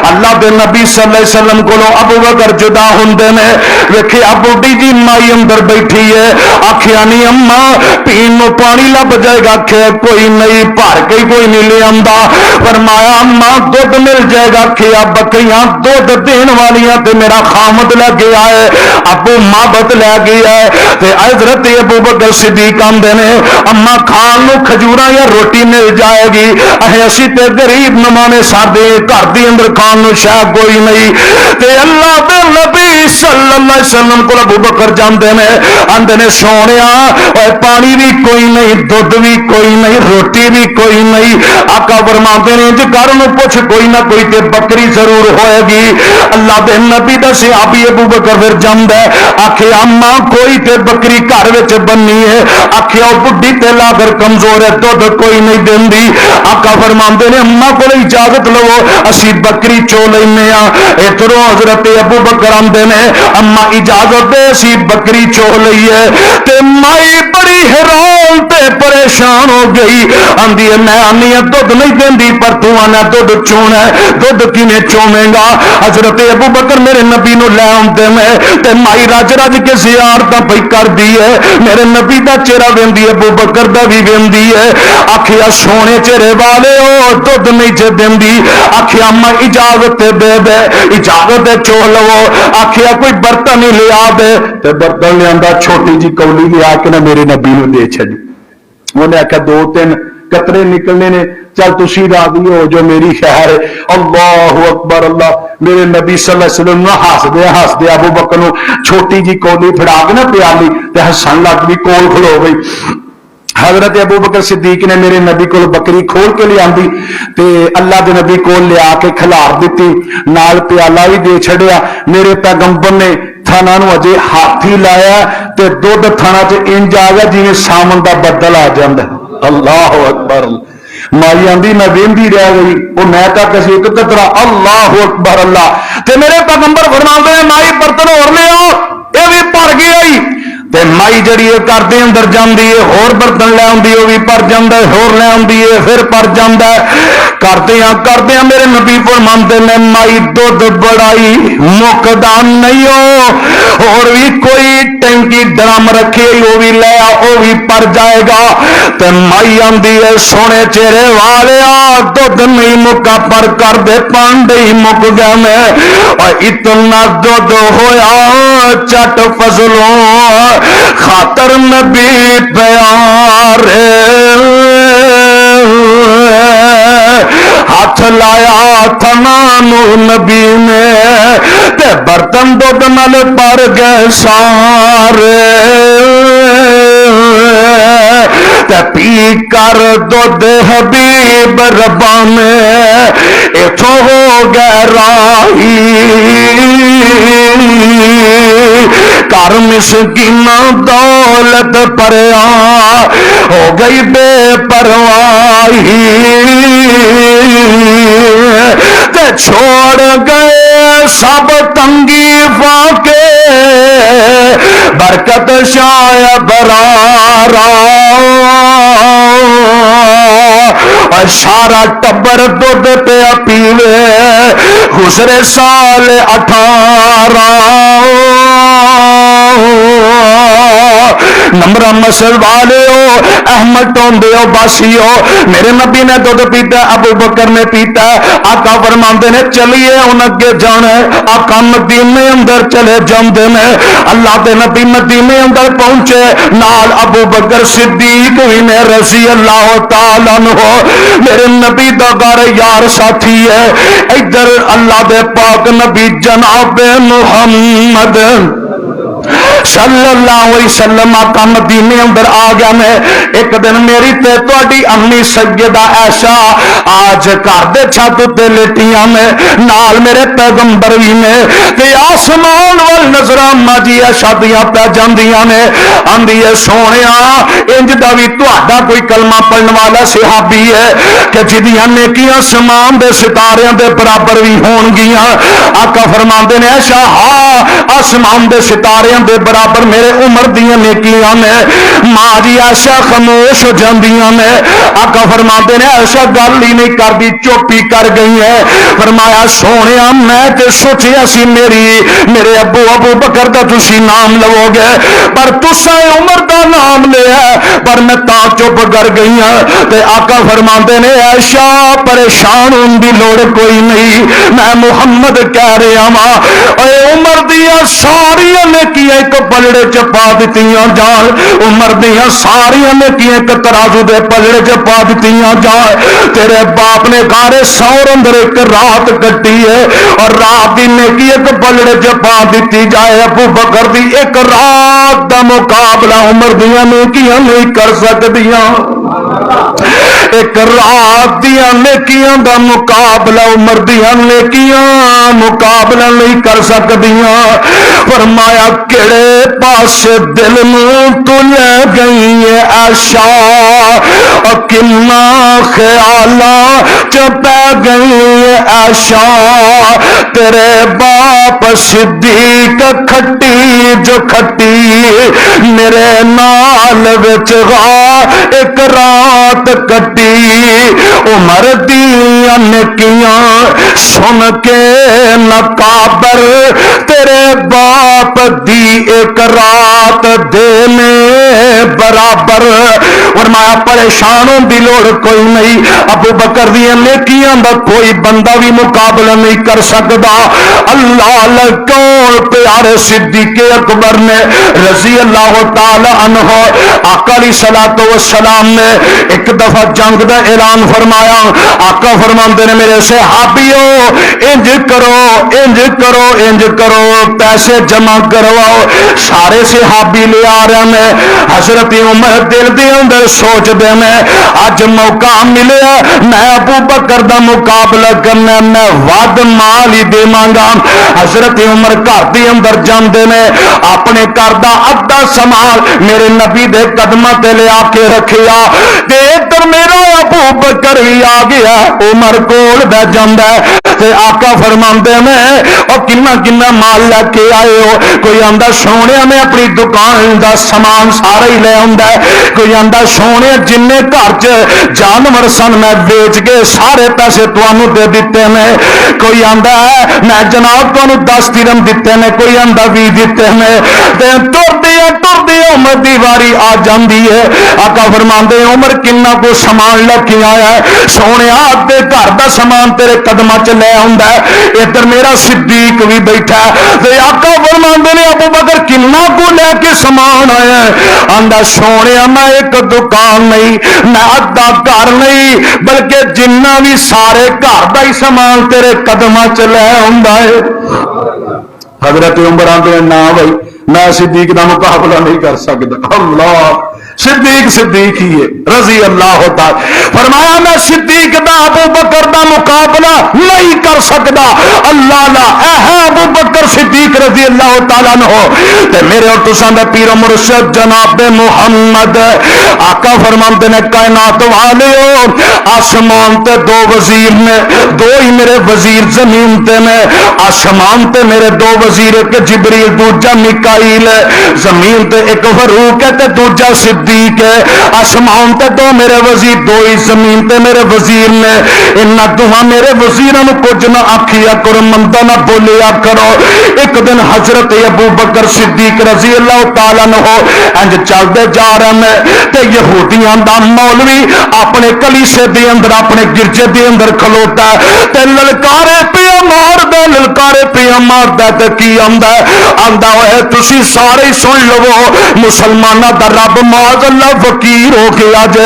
Speaker 1: اللہ دے نبی صلی اللہ علیہ وسلم کولوں ابو بکر جدا ہوندے نے ویکھیا بوڈی جی مائی اندر بیٹھی ہے آکھیا نہیں اما پین نو پانی لب جائے گا آکھیا کوئی نہیں بھر کے کوئی نہیں لے آندا فرمایا اما دودھ مل جائے گا آکھیا بکریاں دودھ دین والیاں تے میرا خامد لے گیا ہے ابو معبد لے گیا ہے تے حضرت ابو بکر صدیق آندے نے اما کھان نو کھجوراں یا روٹی مل جائے گی اسی تے غریب نمانے ساڈے گھر دی اندر کھان نو شے کوئی نہیں تے اللہ دے نبی صلی اللہ علیہ وسلم کو ابو بکر جاندے نے آندے نے سونیا اے پانی بھی کوئی نہیں دودھ بھی کوئی نہیں روٹی بھی کوئی نہیں آقا فرماندے نے جے گھر نو پوچھ کوئی نہ کوئی تے بکری ضرور ہوئے گی اللہ دے نبی دا صحابی ابو بکر پھر جاندا ہے آکھے اما کوئی تے بکری گھر وچ بننی ہے آکھے او بڈھی تے لا کر کمزور ہے دودھ کوئی نہیں دیندی آقا فرماندے نے اما کول اجازت لو اسی بکری چو لینے ادھروں حضرت ابو بکر آندے نے اما اجازت دے اسی بکری چو لئیے تے مائی بڑی حیران تے پریشان ہو گئی آندی ہے میں آنی دودھ نہیں دیندی پر تو آنا دودھ چونا ہے دودھ کینے چومیں گا حضرت ابو بکر میرے نبی نو لے آندے میں تے مائی رج رج کے زیارتاں پئی کر دی ہے میرے نبی دا چہرہ ویندی ہے ابو بکر دا بھی ویندی ہے آکھیا سونے چہرے والے او دودھ نہیں چ دیندی آکھیا اما اجازت دے دے اجازت چو لو آکھیا کوئی برتن نہیں لیا دے تے برتن لے آندا چھوٹی جی کولی لیا کے نہ میرے نبی نو دے چھڈی انہیں آکھیا 2-3 قطرے نکلنے نے چل تسی راضی ہو جو میری خیر ہے اللہ اکبر اللہ میرے نبی صلی اللہ علیہ وسلم ہس دے ابو بکر نو چھوٹی جی کولی پھڑا کے نہ پیالی تے ہسن لگ بھی کول کھلو گئی حضرت ابو بکر صدیق نے میرے نبی کو بکری کھول کے لے آندی تے اللہ دے نبی کو لیا کے کھلار دیتی نال پیالہ بھی دے چھڑیا میرے پیغمبر نے تھانا نو اجے ہاتھی لایا تے دودھ تھانا چ انج آ گیا جویں سامن دا بدل آ جاندا اللہ اکبر مائی آندی میں ویندی رہ گئی وہ میں تک اسی ایک قطرہ اللہ اکبر اللہ تے میرے پیغمبر فرماندے ہیں مائی برتن اور لے آؤ اے بھی بھر گیا تے مائی جڑی ہے گھر دے اندر جاندی ہے ہور برتن لے آندی ہے وہ بھی بھر جاندا ہے ہور لے آندی ہے پھر بھر جاندا ہے کردیاں میرے نبی فرماندے نے مائی دودھ بڑائی مکدا نہیں ہو اور بھی کوئی ٹینکی ڈرم رکھے وہ بھی لے آ وہ بھی بھر جائے گا تے مائی آندی ہے سونے چہرے والے دودھ نہیں مکا پر کر دے پانڈے ہی مک گیا میں اور اتنا دودھ ہویا چٹ فضلوں خاطر نبی پیارے ہاتھ لایا تھنانو نبی نے تے برتن دودھ نال بھر گئے سارے تے پی کر دودھ حبیب ربا میں اتھوں ہو گئے راہی کر مسکینہ دولت پریا ہو گئی بے پرواہی تے چھوڑ گئے سب تنگی فاقے برکت شاہ برارا اور سارا ٹبر دودھ پہ پیوے گزرے سال 18 نمبر مسل والے ہو احمد ٹوندے ہو باسی ہو میرے نبی نے دودھ پیتا ابو بکر نے پیتا آقا فرماندے نے چلیے ان اگے جانا ہے آقا مدینے اندر چلے جاندے نے اللہ دے نبی مدینے اندر پہنچے نال ابو بکر صدیق بھی نے رضی اللہ تعالیٰ عنہ میرے نبی دا گھر یار ساتھی ہے ادھر اللہ دے پاک نبی جناب محمد صلی اللہ علیہ وسلم آقا مدینے اندر آ گیا میں ایک دن میری تے تواڈی امی سیدہ عائشہ آج گھر دے چھت تے لیٹیاں میں نال میرے پیغمبر وی نے تے آسمان ول نظر اما جی عائشہ دیاں پہ جاندیاں نے آندی ہے سونیا انج دا وی تہاڈا کوئی کلمہ پڑھن والا صحابی ہے کہ جدیاں نیکیاں آسمان دے ستاریاں دے برابر وی ہون گیاں آقا فرماندے نے عائشہ ہاں آسمان دے ستاریاں دے برابر میرے عمر دیاں نیکیاں نے ماں جی عائشہ خاموش ہو جاندیاں نے آقا فرماندے نے عائشہ گل ہی نہیں کردی چوپی کر گئی ہے فرمایا سونیا میں تے سوچیا سی میرے ابو بکر دا تسی نام لو گے پر تساں عمر دا نام لیا پر میں تا چپ کر گئی ہاں تے آقا فرماندے نے عائشہ پریشان ہون دی لوڑ کوئی نہیں میں محمد کہہ رہا ہاں اے عمر دیا ساری نیکیاں ایک پلڑے چ پا دتیاں جان عمر دیا ساری نیکیاں ایک ترازو دے پلڑے چ پا دتیاں جان تیرے باپ نے گارے سور اندر ایک رات کٹی ہے اور رات دی نیکی ایک پلڑے چ پا دتی جائے ابو بکر دی ایک رات دا مقابلہ عمر دیا نیکیاں نہیں کر سکدیاں ایک رات دیا نیکیاں دا مقابلہ عمر دیا نیکیاں مقابلہ نہیں کر سکدیاں فرمایا کیڑے پاس دل میں تو لے گئی ہے عائشہ اور کنا خیالا چپا گئی ہے عائشہ تیرے باپ صدیق کھٹی جو کھٹی میرے نال وچ ایک رات کٹی عمر دیاں نیکیاں سن کے نقابر تیرے باپ دی ایک رات دینے برابر فرمایا پریشان ہون دی لوڑ کوئی نہیں ابو بکر دیاں نیکیاں دا کوئی بندہ بھی مقابلہ نہیں کر سکدا اللہ کون پیارے صدیق اکبر نے رضی اللہ تعالی عنہ آقا علیہ الصلوۃ والسلام نے ایک دفعہ جنگ دا اعلان فرمایا آقا فرماندے نے میرے صحابیو انج کرو پیسے جمع کرواؤ سارے صحابی لے آ رہے ہیں حضرت عمر دل دے اندر سوچ دے میں اج موقع ملیا میں ابو بکر دا مقابلہ کرنا میں ود مال ہی دیواں گا حضرت عمر گھر دے اندر جاندے نے اپنے گھر دا ادھا سامان میرے نبی دے قدماں تے لے آ کے رکھیا تے ادھر میرا ابو بکر ہی آ گیا عمر کول بیٹھ جاندا ہے تے آقا فرماندے نے او کنا مال لے کے آئے ہو کوئی آندا سونے میں اپنی دکان دا سامان سارا ہی لے آندا ہے کوئی آندا سونے جننے گھر چ جانور سن میں بیچ کے سارے پیسے تانوں دے دتے نے کوئی آندا ہے میں جناب تانوں 10 درہم دتے نے کوئی آندا 20 دتے نے تے ٹردی عمر دی واری آ جاندی ہے آقا فرماندے عمر کنا کو سامان لے کے آیا ہے سونے تے گھر دا سامان تیرے قدماں چ لے آندا ہے ادھر میرا صدیق بھی بیٹھا ہے تے آقا فرماندے نے ابو بکر کنا کو لے کے سامان آیا ہے آندا سونے میں ایک دکان نہیں میں ادھا گھر نہیں بلکہ جنہ بھی سارے گھر دا ہی سامان تیرے قدماں چ لے آندا ہے حضرت عمر آندے نا بھائی میں صدیق دا مقابلہ نہیں کر سکتا اللہ صدیق ہی ہے رضی اللہ تعالی فرمایا میں صدیق دا ابو بکر دا مقابلہ نہیں کر سکتا اللہ لا اے ہے ابو بکر صدیق رضی اللہ تعالی عنہ تے میرے اور تساں دا پیر و مرشد جناب محمد آقا فرماندے نے کائنات والیو آسمان تے 2 وزیر نے 2 ہی میرے وزیر زمین تے نے آسمان تے میرے 2 وزیر ایک جبریل دوجا میکائیل زمین تے ایک فاروق ہے تے دوجا صدیق ہے آسمان تے 2 میرے وزیر 2 ہی زمین تے میرے وزیر نے انہاں دوہاں میرے وزیراں نوں کچھ نہ آکھیا کرو مندا نہ بولیا کرو ایک دن حضرت ابو بکر صدیق رضی اللہ تعالی عنہ انج چلدے جا رہے ہیں تے یہودیاں دا مولوی اپنے کلیسے دے اندر اپنے گرجے دے اندر کھلوتا ہے تے للکارے پیا ماردا للکارے پیا ماردا تے کی آندا ہے تسی سارے سن لو مسلماناں دا رب معاذ اللہ فقیر ہو کے اج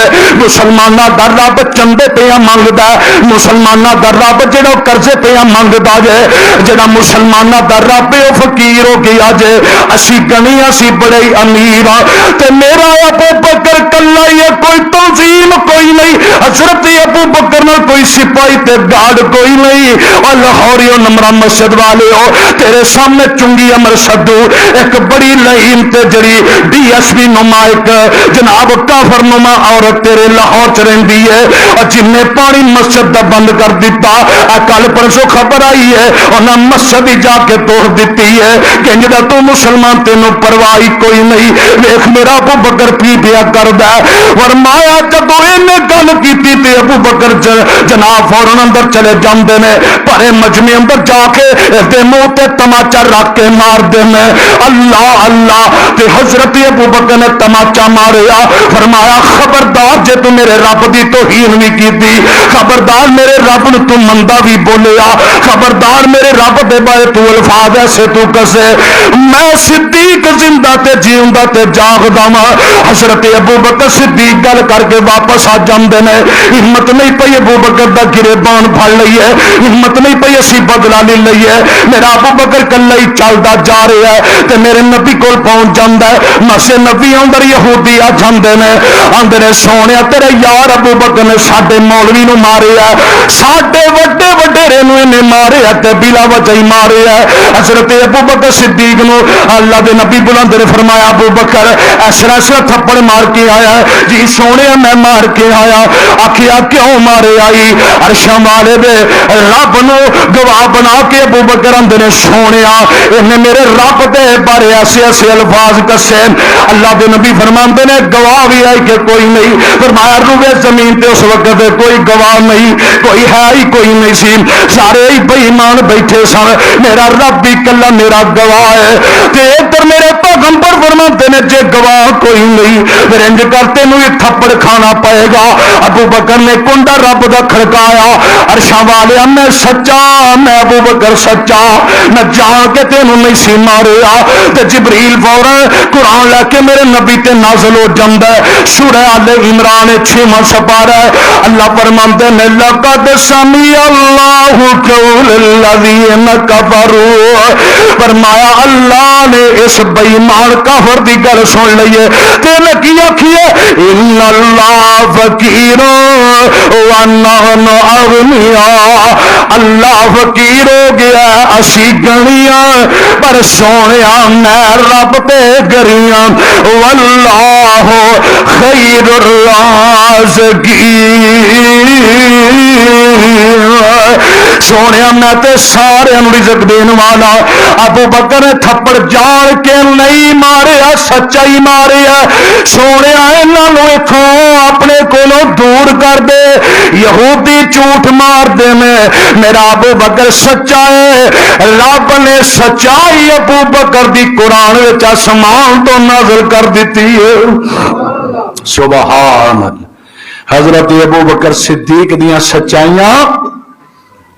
Speaker 1: مسلماناں دا رب چندے پیا منگدا ہے مسلماناں دا رب جڑا قرضے پیا منگدا ہے جڑا مسلماناں دا رب بڑے فقیر ہو گیا جے اسی گنیا سی بڑے امیر ہاں تے میرا ابو بکر کلا ہی ہے کوئی تنظیم کوئی نہیں حضرت ابو بکر نال کوئی سپاہی تے گارڈ کوئی نہیں اور لاہوریو نمرا مسجد والے ہو تیرے سامنے چنگی امر سدو ایک بڑی لئیم تے جڑی ڈی ایس پی نما ایک جناب کافر نما عورت تیرے لاہور چ رہندی ہے اور جن نے پانی مسجد دا بند کر دیتا کل پرسوں خبر آئی ہے انہاں مسجد ہی جا کے توڑ دیتی ہے کہ جدا تو مسلمان تینوں پرواہ کوئی نہیں ویکھ میرا ابو بکر کی پیا کردا فرمایا جدوں اینے گل کیتی تے ابو بکر جناب فورن اندر چلے جاندے نے پرے مجمع اندر جا کے دے منہ تے تماچا رکھ کے مار دے نے اللہ اللہ تے حضرت ابو بکر نے تماچا ماریا فرمایا خبردار جے تو میرے رب دی توہین بھی کیتی خبردار میرے رب نو تو مندا بھی بولیا خبردار میرے رب دے بارے تو الفاظ ایسے تو کسے میں صدیق زندہ تے جیوندا تے جاگدا ہاں حضرت ابو بکر صدیق گل کر کے واپس آ جاندے نے ہمت نہیں پئی ابو بکر دا گریبان پھڑ لئی ہے ہمت نہیں پئی اسی بدلا لے لئی ہے میرا ابو بکر کلا ہی چلدا جا رہا ہے تے میرے نبی کول پہنچ جاندا ہے مسے نبی اندر یہودی آ جاندے نے آندے نے سونیا تیرے یار ابو بکر نے ساڈے مولوی نو ماریا ساڈے وڈے وڈیرے نو نے ماریا تے بلا وجہ ہی ماریا حضرت ابو بکر صدیق نو اللہ دے نبی بلند نے فرمایا ابو بکر ایسا ایسا تھپڑ مار کے آیا جی سونے میں مار کے آیا آخیا کیوں مارے آئی عرشاں والے دے رب نو گواہ بنا کے ابو بکر اندر نے سونیا انہیں میرے رب دے بارے ایسے ایسے الفاظ کسے اللہ دے نبی فرماندے نے گواہ بھی آئی کہ کوئی نہیں فرمایا روئے زمین تے اس وقت کوئی گواہ نہیں کوئی ہے ہی کوئی نہیں سی سارے ہی بے ایمان بیٹھے سن میرا رب بھی کلا میرا گواہ ہے تے ادھر میرے پیغمبر فرماتے نے جے گواہ کوئی نہیں پھر انج کرتے نو یہ تھپڑ کھانا پائے گا ابو بکر نے کنڈا رب دا کھڑکایا عرشاں والے میں سچا میں ابو بکر سچا میں جان کے تینوں نہیں سی ماریا تے جبریل فوراً قرآن لے کے میرے نبی تے نازل ہو جاندا ہے سورہ آل عمران 6واں سپارہ اللہ فرماتے نے لقد سمع اللہ قول الذین کفروا فرمایا اللہ نے اس بے ایمان کافر دی گل سن لئی تے لگی آکھیے ان اللہ فقیر و نحن اغنیاء اللہ فقیر ہو گیا اسی گنیاں پر سونیا میں رب تے گریاں واللہ خیر الرازقین سونے میں تے سارے رزق دین والا ابو بکر نے تھپڑ جان کے نہیں ماریا سچائی ماریا سونے اپنے کولوں دور کر دے یہودی جھوٹ مار دے میرا ابو بکر سچا ہے رب نے سچائی ابو بکر دی قرآن وچ آسمان تو نازل کر دیتی ہے سبحان اللہ حضرت ابو بکر صدیق دیاں سچائیاں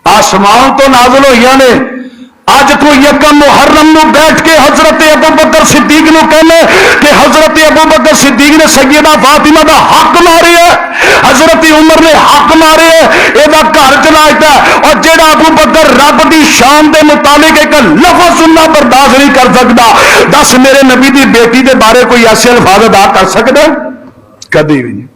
Speaker 1: آسمان تو نازل ہوئی نے اج تو یکم محرم نو بیٹھ کے حضرت ابو بکر صدیق نو کہنے کہ حضرت ابو بکر صدیق نے سیدہ فاطمہ دا حق مارے ہے حضرت عمر نے حق مارے ہے یہ گھر چلاتا ہے اور جیڑا ابو بکر رب دی شان دے متعلق ایک لفظ سننا برداشت نہیں کر سکتا دس میرے نبی دی بیٹی دے بارے کوئی ایسے الفاظ ادا کر سکتا کبھی بھی نہیں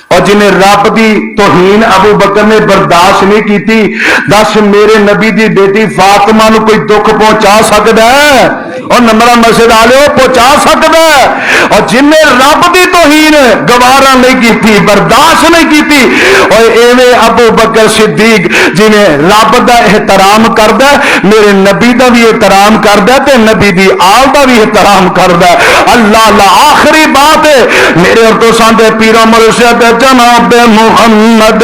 Speaker 1: اور جنہیں رب دی توہین ابو بکر نے برداشت نہیں کی تھی دس میرے نبی دی بیٹی فاطمہ نو کوئی دکھ پہنچا سکتا ہے اور نمبر مسجد والے پہنچا سکتا ہے اور جنہیں رب دی توہین گوارا نہیں کی تھی برداشت نہیں کی تھی اور ایویں ابو بکر صدیق جنہیں رب دا احترام کردا میرے نبی دا بھی احترام کردا تے نبی دی آل دا بھی احترام کردا اللہ اللہ آخری بات ہے میرے اور تو ساندے پیرو مرشد جناب محمد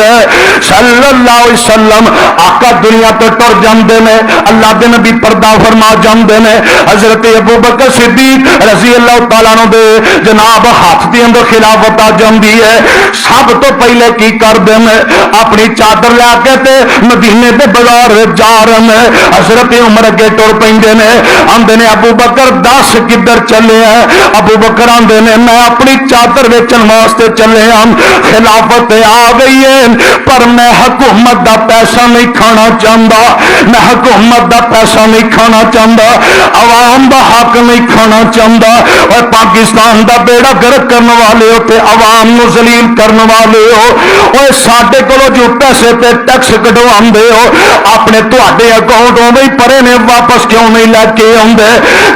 Speaker 1: صلی اللہ علیہ وسلم آقا دنیا تو ٹر جاندے نے اللہ دے نبی پردہ فرما جاندے نے حضرت حضرت ابو بکر صدیق رضی اللہ تعالیٰ عنہ دے جناب ہاتھ دے اندر خلافت آ جاندی ہے. سب تو پہلے کی کر دین اپنی چادر لے کے تے مدینے دے بازار جا رہے ہیں. حضرت عمر اگے ٹر پیندے نے آندے نے ابو بکر دس کدھر چلے ہیں. ابو بکر آندے نے میں اپنی چادر ویچن واسطے چلے ہم. خلافت آ گئی ہے پر میں حکومت دا پیسہ نہیں کھانا چاہتا, میں حکومت دا پیسہ نہیں کھانا چاہتا, عوام دا حق نہیں کھانا چاہتا. اور پاکستان دا بیڑا گرک کرنے والے ہو تے عوام نو ذلیل کرنے والے ہو. اور ساڈے کولو جو پیسے تے ٹیکس کٹواندے ہو اپنے تواڈے اکاؤنٹ میں پرے نے واپس کیوں نہیں لے کے آندے؟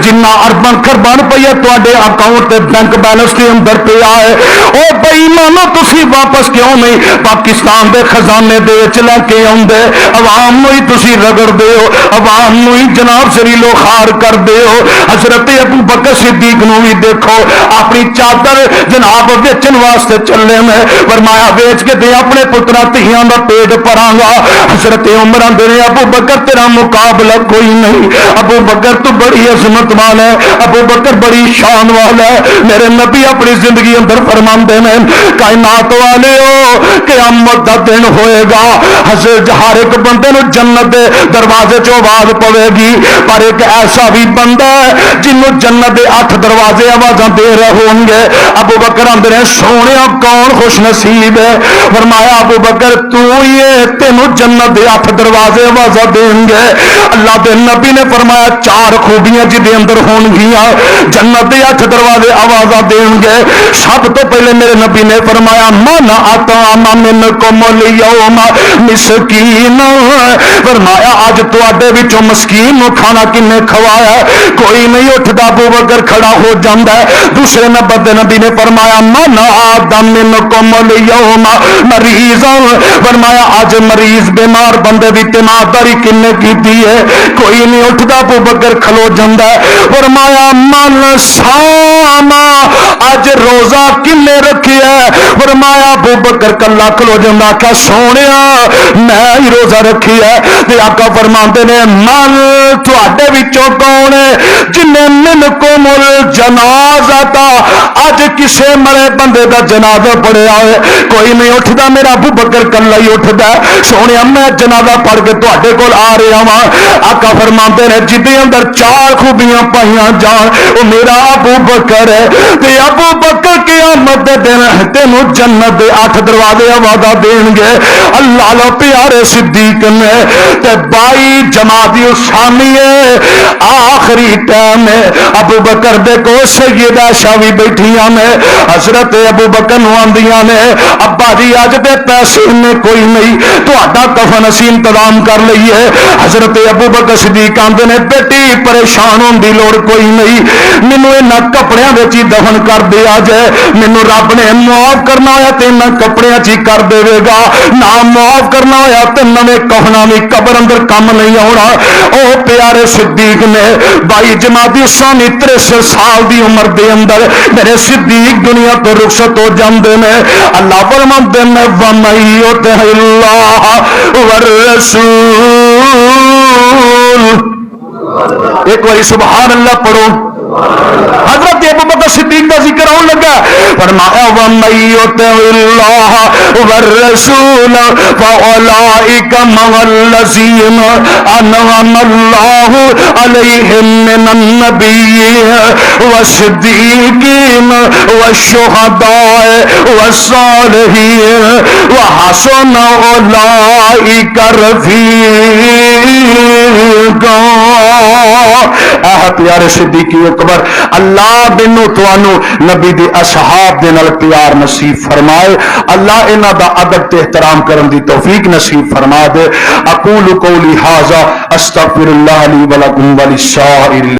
Speaker 1: جنہ ارباں خرباں روپیہ تواڈے اکاؤنٹ تے بینک بیلنس کے اندر پیا ہے او بے ایمانو تسی واپس کیوں نہیں پاکستان دے خزانے دے وچ لے کے آندے؟ عوام نو ہی تسی رگڑ دے ہو, عوام نو ہی جناب ذلیل و خوار کر دے ہو. حضرت ابو بکر صدیق نو بھی دیکھو اپنی چادر جناب ویچن واسطے چلے میں, فرمایا بیچ کے دے اپنے پترا دھیاں دا پیٹ بھراں گا. حضرت عمر آندے نے ابو بکر تیرا مقابلہ کوئی نہیں, ابو بکر تو بڑی عظمت والا ہے, ابو بکر بڑی شان والا ہے. میرے نبی اپنی زندگی اندر فرماندے نے کائنات والے ہو قیامت دا دن ہوئے گا, حضرت ہر ایک بندے نو جنت دے دروازے چوں آواز پوے گی, پر ایک ایسا بھی بندہ ہے جنوں جنت دے 8 دروازے آوازاں دے رہے ہوں گے. ابو بکر آندے نے سونیا کون خوش نصیب ہے؟ فرمایا ابو بکر تو ہی ہے, تینوں جنت دے 8 دروازے آوازاں دیں گے. اللہ دے نبی نے فرمایا 4 خوبیاں جدے اندر ہون گیاں جنت دے 8 دروازے آوازاں دیں گے. سب تو پہلے میرے نبی نے فرمایا من اطعم منکم اليوم مسکین, فرمایا اج تواڈے وچوں مسکین نو کھانا کنے کھوایا؟ کوئی نہیں اٹھدا. ابو بکر کھڑا ہو جاندا ہے. دوسرے نمبر تے نبی نے فرمایا من آدم منکم اليوم مریض, فرمایا اج مریض بیمار بندے دی تیمارداری کنے کیتی ہے؟ کوئی نہیں اٹھدا. ابو بکر کھلو جاندا ہے. فرمایا من صام, اج روزہ کنے رکھیا ہے؟ فرمایا ابو بکر کلا کھلو جاندا کہ سونیا میں ہی روزہ رکھی ہے. تے آقا فرماندے نے من تواڈے وچوں کون ہے جنے منکم الجنازہ, اج کسے مرے بندے دا جنازہ پڑھیا ہے؟ کوئی نہیں اٹھدا. میرا ابو بکر کلا ہی اٹھدا ہے. سونیا میں جنازہ پڑھ کے تواڈے کول آ رہا ہاں. آقا فرماندے نے جدے اندر 4 خوبیاں پائیاں جان او میرا ابو بکر ہے. تے ابو بکر قیامت دے دن تینوں جنت دے 8 دروازے آوازاں دین گے. اللہ لو پیارے صدیق نے تے 22 جمادی الثانی آخری ٹائم ہے. ابو بکر دے کو سیدہ عائشہ بھی بیٹھیاں نے. حضرت ابو بکر نو آندیاں نے ابا جی اج دے پیسے نے کوئی نہیں, تہاڈا کفن اسی انتظام کر لئیے. حضرت ابو بکر صدیق آندے نے بیٹی پریشان ہون دی لوڑ کوئی نہیں, مینوں انہاں کپڑیاں وچ ہی دفن کر دیا جائے. مینوں رب نے معاف کرنا ہویا تے انہاں کپڑیاں چ ہی کر دے گا, نہ معاف کرنا ہویا تے نویں کفناں وچ قبر اندر کم نہیں آونا. او پیارے صدیق نے 22 جمادی الثانی 63 سال دی عمر دے اندر میرے صدیق دنیا تو رخصت ہو جاندے نے. اللہ فرماندے نے وَمَن يُطِعِ اللَّهَ وَالرَّسُولَ, ایک بار سبحان اللہ پڑھو. حضرت ابو بکر صدیق کا ذکر ہونے لگا. فرمایا وَمَن يُطِعِ اللَّهَ وَالرَّسُولَ فَأُولَٰئِكَ مَعَ الَّذِينَ أَنْعَمَ اللَّهُ عَلَيْهِم مِّنَ النَّبِيِّينَ وَالصِّدِّيقِينَ وَالشُّهَدَاءِ وَالصَّالِحِينَ وَحَسُنَ أُولَٰئِكَ رَفِيقًا. پیارے صدیقی اکبر, اللہ بنو توانو نبی دی اصحاب دے نال پیار نصیب فرمائے. اللہ انہاں دا ادب تے احترام کرن دی توفیق نصیب فرما دے. اقول قولی ھذا استغفر اللہ لی ولکم وللسائر